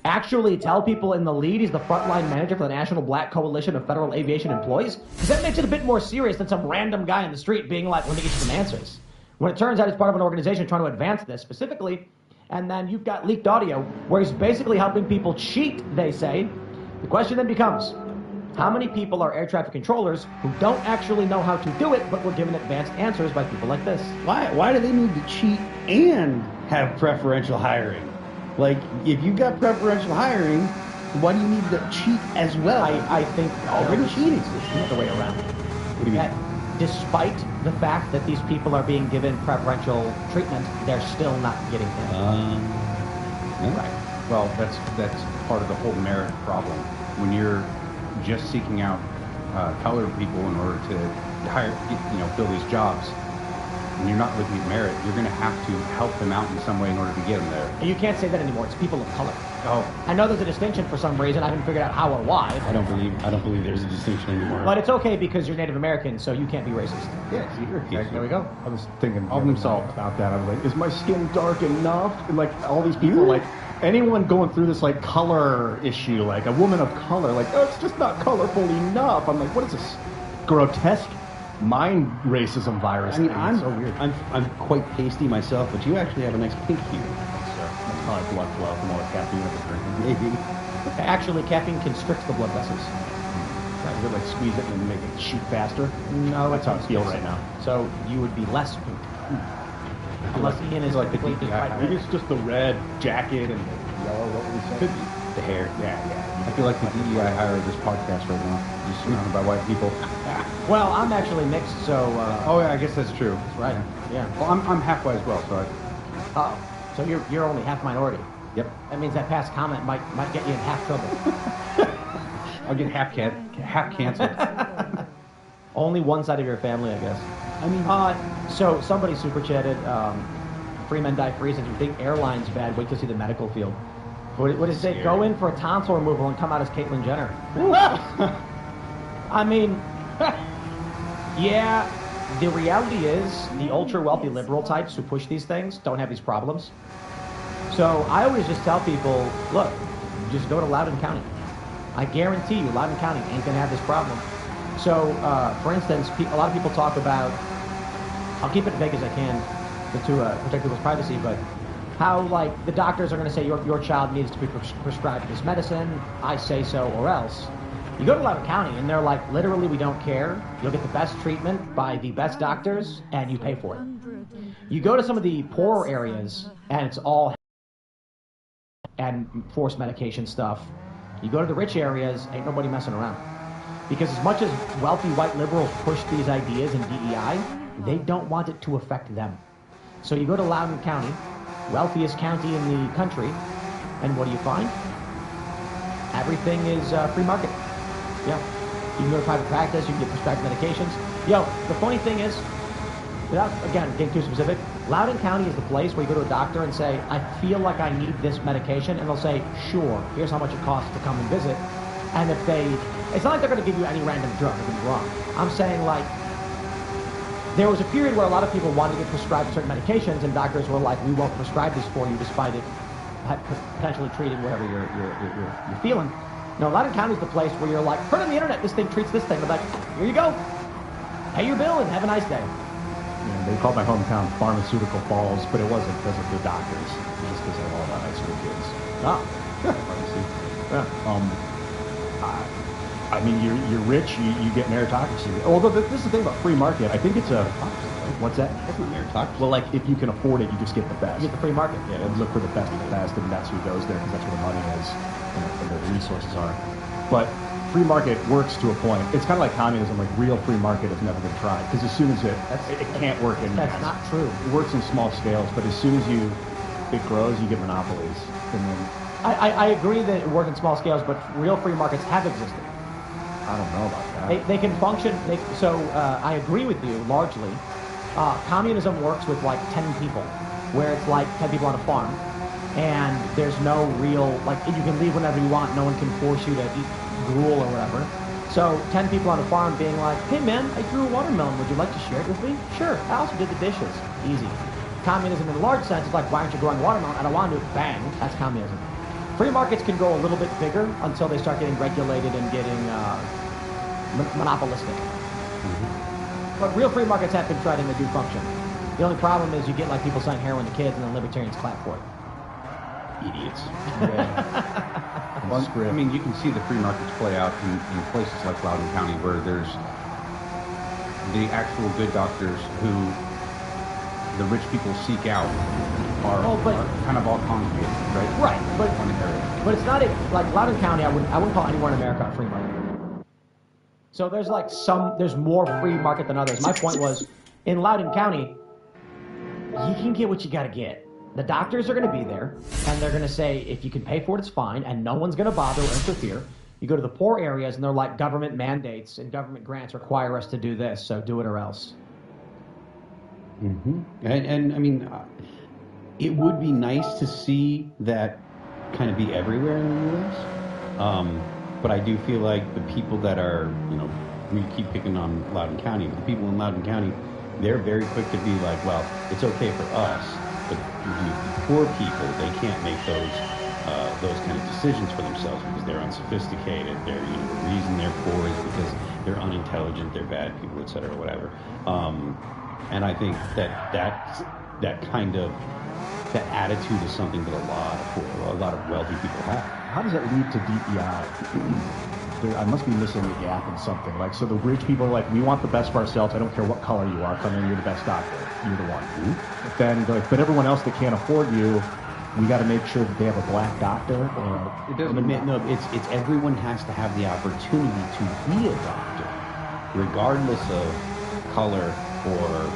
actually tell people in the lead he's the frontline manager for the National Black Coalition of Federal Aviation Employees? Because that makes it a bit more serious than some random guy in the street being like, let me get you some answers. When it turns out he's part of an organization trying to advance this specifically, and then you've got leaked audio where he's basically helping people cheat, they say. The question then becomes, how many people are air traffic controllers who don't actually know how to do it, but were given advanced answers by people like this? Why do they need to cheat and have preferential hiring? Like, if you got preferential hiring, why do you need to cheat as well? I think already cheating. It's the way around. What do you mean? Despite the fact that these people are being given preferential treatment, they're still not getting in. Right. Well, that's part of the whole merit problem. When you're just seeking out colored people in order to hire, fill these jobs, and you're not looking at merit, you're going to have to help them out in some way in order to get them there. And you can't say that anymore. It's people of color. Oh. I know there's a distinction for some reason. I haven't figured out how or why. I don't believe there's a distinction anymore. But it's okay because you're Native American, so you can't be racist. Yeah, there we go. I was thinking of themselves about that. I was like, is my skin dark enough? And all these people, anyone going through this color issue, like a woman of color, it's just not colorful enough. I'm like, what is this grotesque mind racism virus? I mean, I'm so weird. I'm quite pasty myself, but you actually have a nice pink hue. That's probably blood flow from all the caffeine I was drinking. Maybe. Actually, caffeine constricts the blood vessels. You could squeeze it and make it shoot faster. No, that's how I feel right now. So you would be less pink. Unless Ian is like the completely DEI. right. Maybe it's just the red jacket and the yellow. What we said. Could be. The hair. Yeah. I feel like the DEI hire of this podcast right now. Just surrounded by white people. Well, I'm actually mixed, so. Oh yeah, I guess that's true. That's right. Yeah. Well, I'm halfway as well, so. So you're only half minority. Yep. That means that past comment might get you in half trouble. I'll get half canceled. Only one side of your family, I guess. I mean, so somebody super chatted. Free men die free. Says you think airline's bad? Wait to see the medical field. What did it say? Go in for a tonsil removal and come out as Caitlyn Jenner. I mean, yeah. The reality is the ultra wealthy liberal types who push these things don't have these problems. So I always just tell people, look, just go to Loudoun County. I guarantee you, Loudoun County ain't gonna have this problem. So, for instance, a lot of people talk about, I'll keep it as vague as I can to protect people's privacy, but how, like, the doctors are going to say your child needs to be prescribed this medicine, I say so or else. You go to Loudoun County and they're like, literally, we don't care. You'll get the best treatment by the best doctors and you pay for it. You go to some of the poorer areas and it's all and forced medication stuff. You go to the rich areas, ain't nobody messing around. Because as much as wealthy white liberals push these ideas in DEI, they don't want it to affect them. So you go to Loudoun County, wealthiest county in the country, and what do you find? Everything is free market. Yeah. You can go to private practice, you can get prescribed medications. Yo, the funny thing is, without, again, getting too specific, Loudoun County is the place where you go to a doctor and say, I feel like I need this medication, and they'll say, sure, here's how much it costs to come and visit. And if they, it's not like they're going to give you any random drug, don't get me wrong. I'm saying, like, there was a period where a lot of people wanted to get prescribed certain medications, and doctors were like, we won't prescribe this for you despite it potentially treating whatever you're feeling. No, Loudoun County is the place where you're like, heard on the internet, this thing treats this thing. They're like, here you go. Pay your bill and have a nice day. Yeah, they called my hometown Pharmaceutical Falls, but it wasn't because of the doctors. It was just because they had all the high school kids. I mean, you're rich, you get meritocracy. Although this is the thing about free market. I think it's a... What's that? That's not meritocracy. Well, like, if you can afford it, you just get the best. You get the free market. Yeah, and look for the best of the best, and that's who goes there, because that's where the money is, and the resources are. But free market works to a point. It's kind of like communism. Like, real free market has never been tried, because as soon as it can't work in... That's not true. It works in small scales, but as soon as it grows, you get monopolies. And then... I agree that it works in small scales, but real free markets have existed. I don't know about that. They can function. I agree with you largely. Communism works with like 10 people, where it's like 10 people on a farm, and there's no real, like, you can leave whenever you want. No one can force you to eat gruel or whatever. So 10 people on a farm being like, hey man, I grew a watermelon. Would you like to share it with me? Sure. I also did the dishes. Easy. Communism in a large sense is like, why aren't you growing watermelon? I don't want to. Bang. That's communism. Free markets can go a little bit bigger until they start getting regulated and getting monopolistic. Mm-hmm. But real free markets have been tried and they do function. The only problem is you get like people selling heroin to kids and then libertarians clap for it. Idiots. Yeah. Well, I mean, you can see the free markets play out in places like Loudoun County, where there's the actual good doctors who the rich people seek out are kind of all congregated, right? Right, but it's not like Loudoun County. I wouldn't call anywhere in America a free market. So there's like there's more free market than others. My point was, in Loudoun County, you can get what you got to get. The doctors are going to be there, and they're going to say, if you can pay for it, it's fine, and no one's going to bother or interfere. You go to the poor areas, and they're like, government mandates and government grants require us to do this, so do it or else. Mm-hmm. And I mean, it would be nice to see that kind of be everywhere in the U.S., but I do feel like the people that are, we keep picking on Loudoun County, but the people in Loudoun County, they're very quick to be like, well, it's okay for us, but the poor people, they can't make those kind of decisions for themselves because they're unsophisticated. They're, the reason they're poor is because they're unintelligent, they're bad people, et cetera, whatever. And I think that kind of attitude is something that a lot of wealthy people have. How does that lead to DEI? I must be missing a gap in something. Like, so the rich people are like, we want the best for ourselves. I don't care what color you are. Come in, you're the best doctor. You're the one. But then they're like, but everyone else that can't afford you, we got to make sure that they have a black doctor. Or it doesn't. No, it's everyone has to have the opportunity to be a doctor, regardless of color or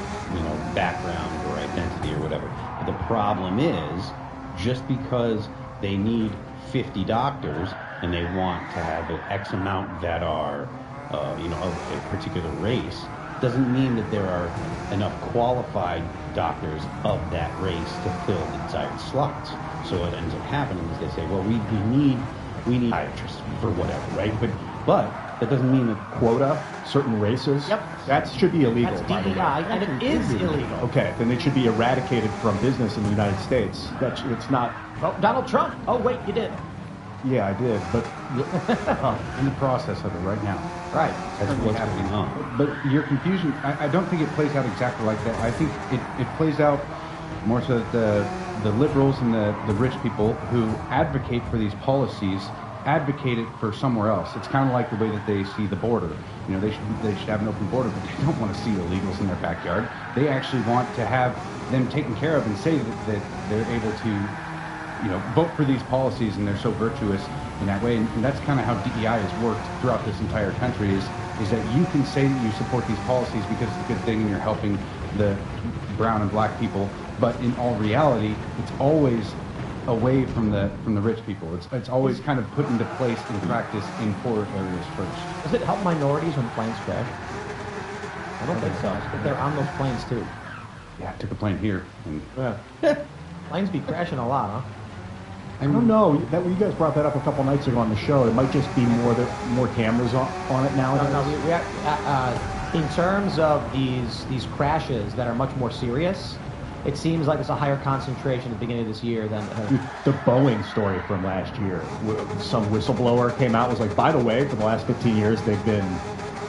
background or identity or whatever. But the problem is, just because they need 50 doctors and they want to have an X amount that are, of a particular race, doesn't mean that there are enough qualified doctors of that race to fill the desired slots. So what ends up happening is they say, well, we need psychiatrists for whatever, right? But that doesn't mean that quota certain races. Yep. That should be illegal. That's DEI, and it is illegal. Okay, then it should be eradicated from business in the United States. It's not. Well, Donald Trump. Oh wait, you did. Yeah, I did, but in the process of it right now. Right. That's what's going on. But your confusion, I don't think it plays out exactly like that. I think it plays out more so that the liberals and the rich people who advocate for these policies advocate it for somewhere else. It's kind of like the way that they see the border. They should have an open border, but they don't want to see illegals in their backyard. They actually want to have them taken care of and say that they're able to vote for these policies, and they're so virtuous in that way. And that's kind of how DEI has worked throughout this entire country, is that you can say that you support these policies because it's a good thing and you're helping the brown and black people, but in all reality, it's always away from the rich people. It's always kind of put into place in practice in poor areas first. Does it help minorities when planes crash? I don't think so. But they're on those planes too. Yeah, I took a plane here. And planes be crashing a lot, huh? I don't know. That you guys brought that up a couple nights ago on the show. It might just be more cameras on it now. No. In terms of these crashes that are much more serious, it seems like it's a higher concentration at the beginning of this year than the Boeing story from last year. Some whistleblower came out and was like, by the way, for the last 15 years they've been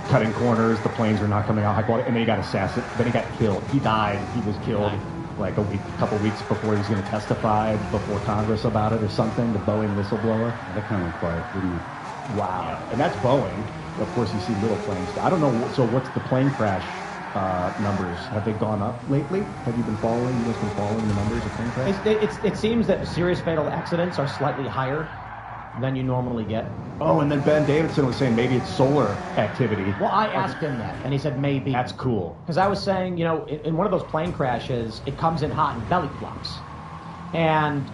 cutting corners. The planes are not coming out high quality, and then he got assassinated. Then he got killed. He died. He was killed. Like a couple weeks before he was going to testify before Congress about it or something, the Boeing whistleblower. That kind of went quiet, didn't it? Wow. Yeah. And that's Boeing. Of course, you see little planes. I don't know. So what's the plane crash numbers? Have they gone up lately? Have you been following? You guys been following the numbers of plane crashes? It seems that serious fatal accidents are slightly higher than you normally get. Oh, and then Ben Davidson was saying maybe it's solar activity. Well, I asked him that, and he said maybe. That's cool. Because I was saying, in one of those plane crashes, it comes in hot and belly flops. And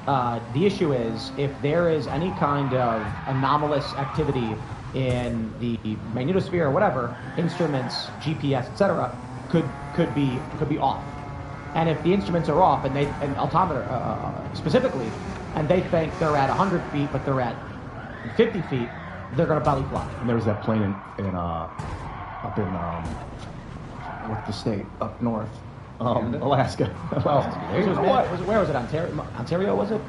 the issue is, if there is any kind of anomalous activity in the magnetosphere or whatever, instruments, GPS, etc., could be off. And if the instruments are off, and altimeter specifically, and they think they're at 100 feet, but they're at 50 feet, they're going to belly flop. And there was that plane up in what's the state up north, Alaska. Where was it? Ontario was it?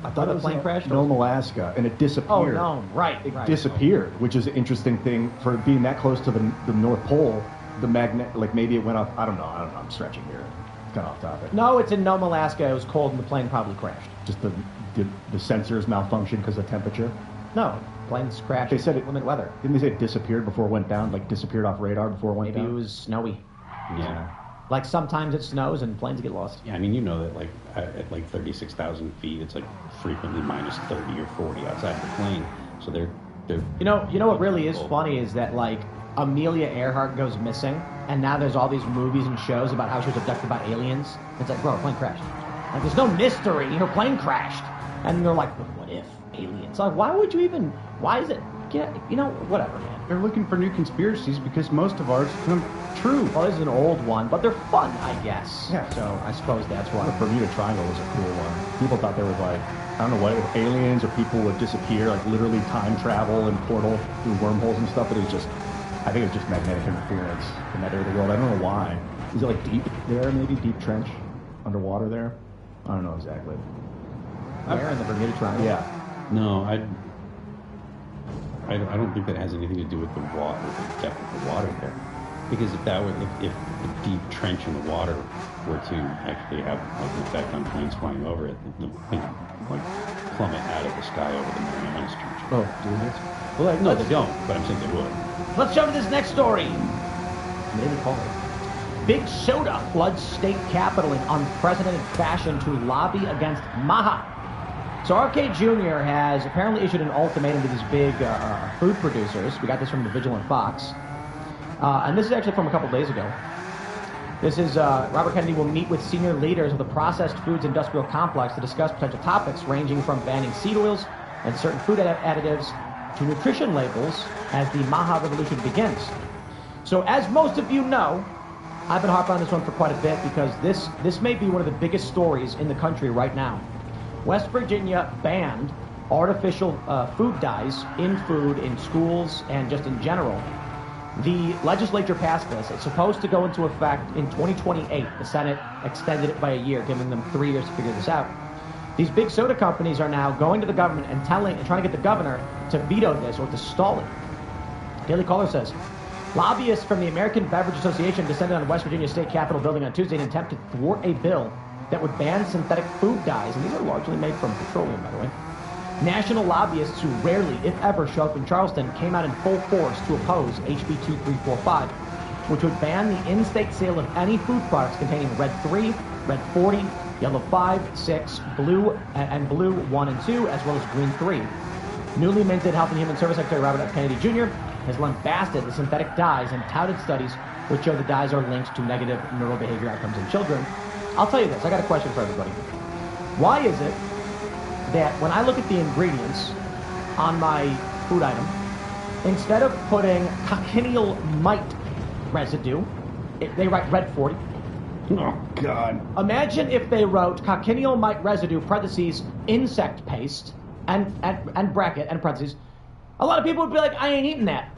I thought the plane crashed. Nome, Alaska, and it disappeared. Oh, no, right. It disappeared, which is an interesting thing for being that close to the North Pole. The magnet, like maybe it went off. I don't know. I'm stretching here. It's kind of off topic. No, it's in Nome, Alaska. It was cold, and the plane probably crashed. Just the sensors malfunctioned because of temperature. No, planes crashed. They said it limit weather. Didn't they say it disappeared before it went down? Like disappeared off radar before it went down? Maybe it was snowy. Yeah. Like sometimes it snows and planes get lost. Yeah, I mean, that like at like 36,000 feet, it's like frequently minus 30 or 40 outside the plane. So they're. You know what really is funny is that like Amelia Earhart goes missing, and now there's all these movies and shows about how she was abducted by aliens. It's like, bro, her plane crashed. Like, there's no mystery. Her plane crashed, and they're like, but what if aliens? Like, why would you even? Why is it? Whatever, man. They're looking for new conspiracies because most of ours come true. Well, this is an old one, but they're fun, I guess. Yeah. So I suppose that's why. The Bermuda Triangle was a cool one. People thought there was like, I don't know what, if aliens or people would disappear, like literally time travel and portal through wormholes and stuff, but it was just, I think it was just magnetic interference in that area of the world. I don't know why. Is it like deep there, maybe? Deep trench underwater there? I don't know exactly. Where in the Bermuda Triangle? Yeah. No, I don't think that has anything to do with the water, the depth of the water there. Because if the deep trench in the water were to actually have like an effect on planes flying over it, the plane would like plummet out of the sky over the Marianas Trench. Oh, doing it? Well, like, no, they don't, but I'm saying they would. Let's jump to this next story. Maybe call it. Big Soda floods state capitol in unprecedented fashion to lobby against MAHA. So RFK Jr. has apparently issued an ultimatum to these big food producers. We got this from the Vigilant Fox. And this is actually from a couple days ago. This is Robert Kennedy will meet with senior leaders of the processed foods industrial complex to discuss potential topics ranging from banning seed oils and certain food additives to nutrition labels as the MAHA revolution begins. So as most of you know, I've been harping on this one for quite a bit because this may be one of the biggest stories in the country right now. West Virginia banned artificial food dyes in food, in schools, and just in general. The legislature passed this. It's supposed to go into effect in 2028. The Senate extended it by a year, giving them 3 years to figure this out. These big soda companies are now going to the government and trying to get the governor to veto this or to stall it. Daily Caller says, lobbyists from the American Beverage Association descended on West Virginia State Capitol building on Tuesday in an attempt to thwart a bill that would ban synthetic food dyes, and these are largely made from petroleum, by the way. National lobbyists who rarely, if ever, show up in Charleston came out in full force to oppose HB 2345, which would ban the in-state sale of any food products containing red 3, red 40, yellow 5, 6, blue, and blue 1 and 2, as well as green 3. Newly minted Health and Human Service Secretary Robert F. Kennedy Jr. has lambasted the synthetic dyes and touted studies which show the dyes are linked to negative neurobehavior outcomes in children. I'll tell you this, I got a question for everybody. Why is it that when I look at the ingredients on my food item, instead of putting cochineal mite residue, they write red 40? Oh, God. Imagine if they wrote cochineal mite residue, parentheses, insect paste, and bracket, and parentheses. A lot of people would be like, I ain't eating that.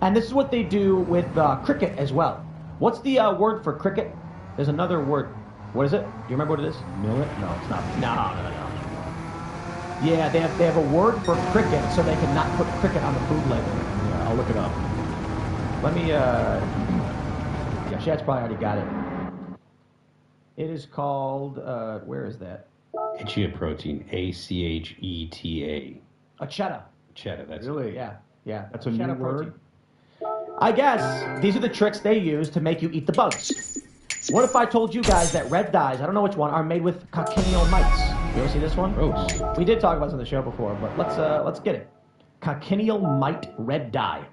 And this is what they do with cricket as well. What's the word for cricket? There's another word. What is it? Do you remember what it is? Millet? No, it's not. No. Yeah, they have a word for cricket, so they can not put cricket on the food label. Yeah, I'll look it up. Let me, yeah, Shad's probably already got it. It is called, where is that? Acheta protein, A-C-H-E-T-A. Acheta. Acheta, that's really? Yeah. That's a new word? I guess these are the tricks they use to make you eat the bugs. What if I told you guys that red dyes, I don't know which one, are made with cochineal mites? You ever see this one? Gross. We did talk about this on the show before, but let's get it. Cochineal mite red dye.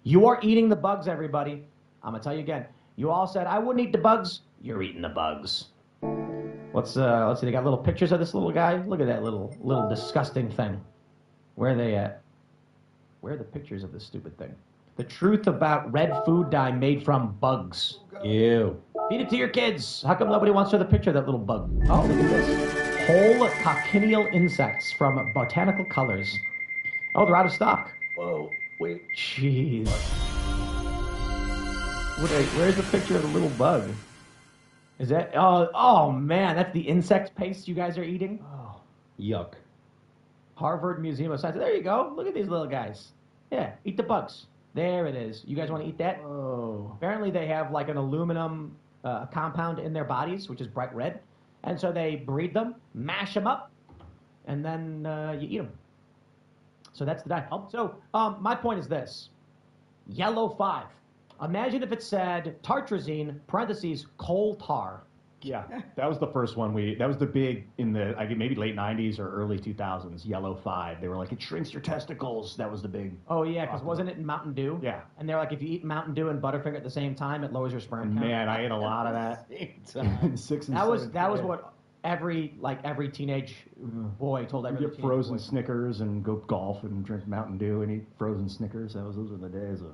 You are eating the bugs, everybody. I'm gonna tell you again. You all said I wouldn't eat the bugs. You're eating the bugs. Let's see. They got little pictures of this little guy. Look at that little disgusting thing. Where are they at? Where are the pictures of this stupid thing? The truth about red food dye made from bugs. Ew. Feed it to your kids. How come nobody wants to show the picture of that little bug? Oh, look at this. Whole cochineal insects from Botanical Colors. Oh, they're out of stock. Whoa, wait. Jeez. Where's the picture of the little bug? Is that... Oh, man, that's the insect paste you guys are eating? Oh, yuck. Harvard Museum of Science. There you go. Look at these little guys. Yeah, eat the bugs. There it is. You guys want to eat that? Oh. Apparently they have like an aluminum compound in their bodies, which is bright red. And so they breed them, mash them up, and then you eat them. So that's the diet. So my point is this. Yellow 5. Imagine if it said tartrazine, parentheses, coal tar. Yeah, that was the first one that was the big in the, maybe late 90s or early 2000s, Yellow 5. They were like, it shrinks your testicles. That was the big. Oh, yeah, because wasn't it in Mountain Dew? Yeah. And they're like, if you eat Mountain Dew and Butterfinger at the same time, it lowers your sperm count. Man, I ate a lot of that. That was what every teenage boy told every You get frozen Snickers and go golf and drink Mountain Dew and eat frozen Snickers. Those were the days of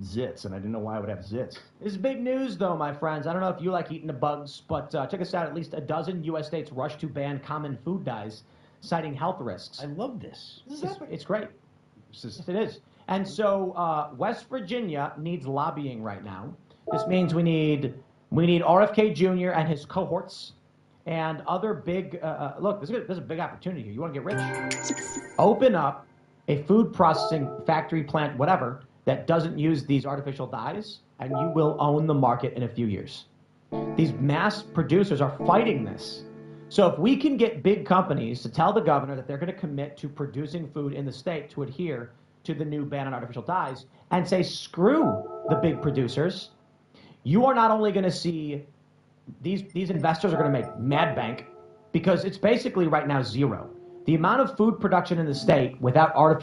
zits, and I didn't know why I would have zits. This is big news, though, my friends. I don't know if you like eating the bugs, but check us out. At least a dozen U.S. states rush to ban common food dyes, citing health risks. I love this. It's great. Yes, it is. And so West Virginia needs lobbying right now. This means we need RFK Jr. and his cohorts and other big... look, there's a big opportunity here. You want to get rich? Open up a food processing factory, plant, whatever, that doesn't use these artificial dyes, and you will own the market in a few years. These mass producers are fighting this. So if we can get big companies to tell the governor that they're going to commit to producing food in the state to adhere to the new ban on artificial dyes and say, screw the big producers, you are not only going to see these investors are going to make mad bank, because it's basically right now zero. The amount of food production in the state without artificial